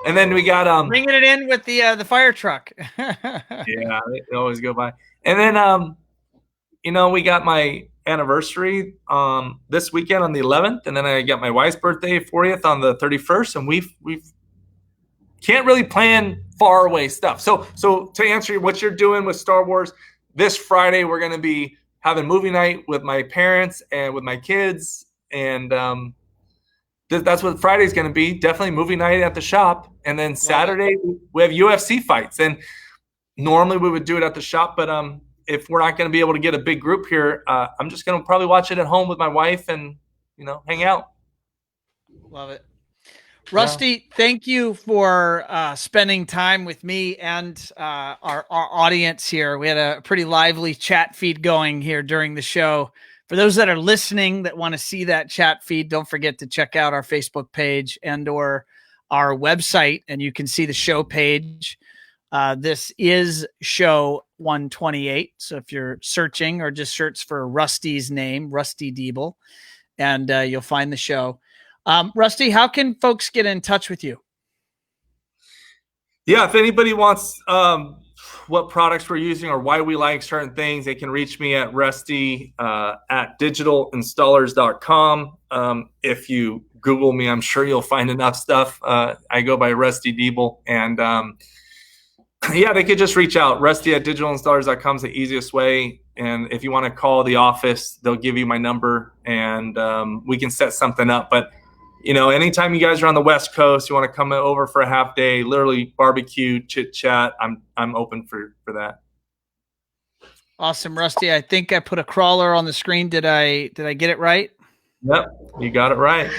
And then we got bringing it in with the fire truck. Yeah, they always go by. And then we got my anniversary this weekend on the 11th, and then I got my wife's birthday, 40th, on the 31st, and we've can't really plan far away stuff. So to answer what you're doing with Star Wars, this Friday we're going to be having movie night with my parents and with my kids, and that's what Friday's going to be. Definitely movie night at the shop. And then Saturday we have UFC fights, and normally we would do it at the shop, but if we're not going to be able to get a big group here, I'm just going to probably watch it at home with my wife and, hang out. Love it. Rusty, thank you for spending time with me and our audience here. We had a pretty lively chat feed going here during the show. For those that are listening that want to see that chat feed, don't forget to check out our Facebook page and or our website, and you can see the show page. This is show 128. So if you're searching, or just search for Rusty's name, Rusty Deeble, and you'll find the show. Rusty, how can folks get in touch with you? Yeah, if anybody wants what products we're using or why we like certain things, they can reach me at Rusty at digitalinstallers.com. If you Google me, I'm sure you'll find enough stuff. I go by Rusty Deeble, and yeah, they could just reach out. Rusty at digitalinstallers.com is the easiest way. And if you want to call the office, they'll give you my number, and we can set something up. But anytime you guys are on the West Coast, you want to come over for a half day, literally barbecue, chit chat, I'm open for that. Awesome, Rusty. I think I put a crawler on the screen. Did I get it right? Yep, you got it right.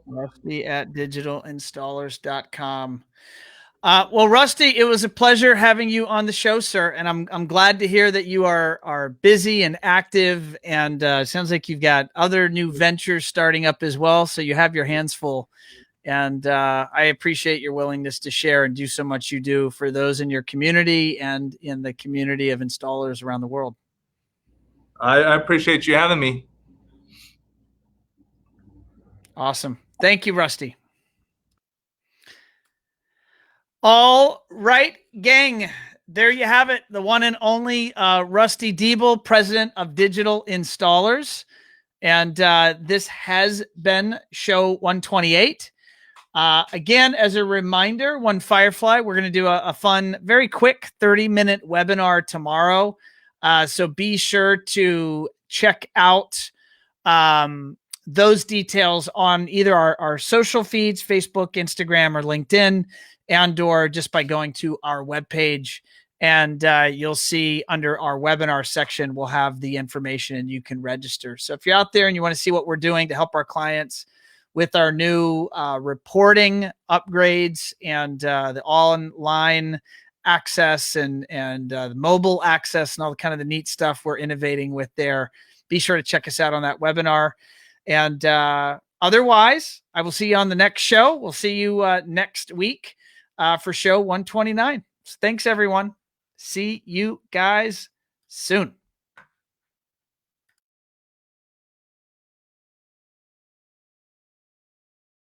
Rusty at digitalinstallers.com. Well, Rusty, it was a pleasure having you on the show, sir. And I'm glad to hear that you are busy and active, and sounds like you've got other new ventures starting up as well. So you have your hands full. And I appreciate your willingness to share and do so much you do for those in your community and in the community of installers around the world. I appreciate you having me. Awesome. Thank you, Rusty. All right, gang. There you have it. The one and only Rusty Deeble, president of Digital Installers. And this has been show 128. Again, as a reminder, One Firefly, we're going to do a fun, very quick 30-minute webinar tomorrow. So be sure to check out those details on either our social feeds, Facebook, Instagram, or LinkedIn, and or just by going to our webpage. And you'll see under our webinar section, we'll have the information and you can register. So if you're out there and you want to see what we're doing to help our clients with our new reporting upgrades and the online access and the mobile access and all the kind of the neat stuff we're innovating with there, be sure to check us out on that webinar. And otherwise, I will see you on the next show. We'll see you next week for show 129. So thanks, everyone. See you guys soon.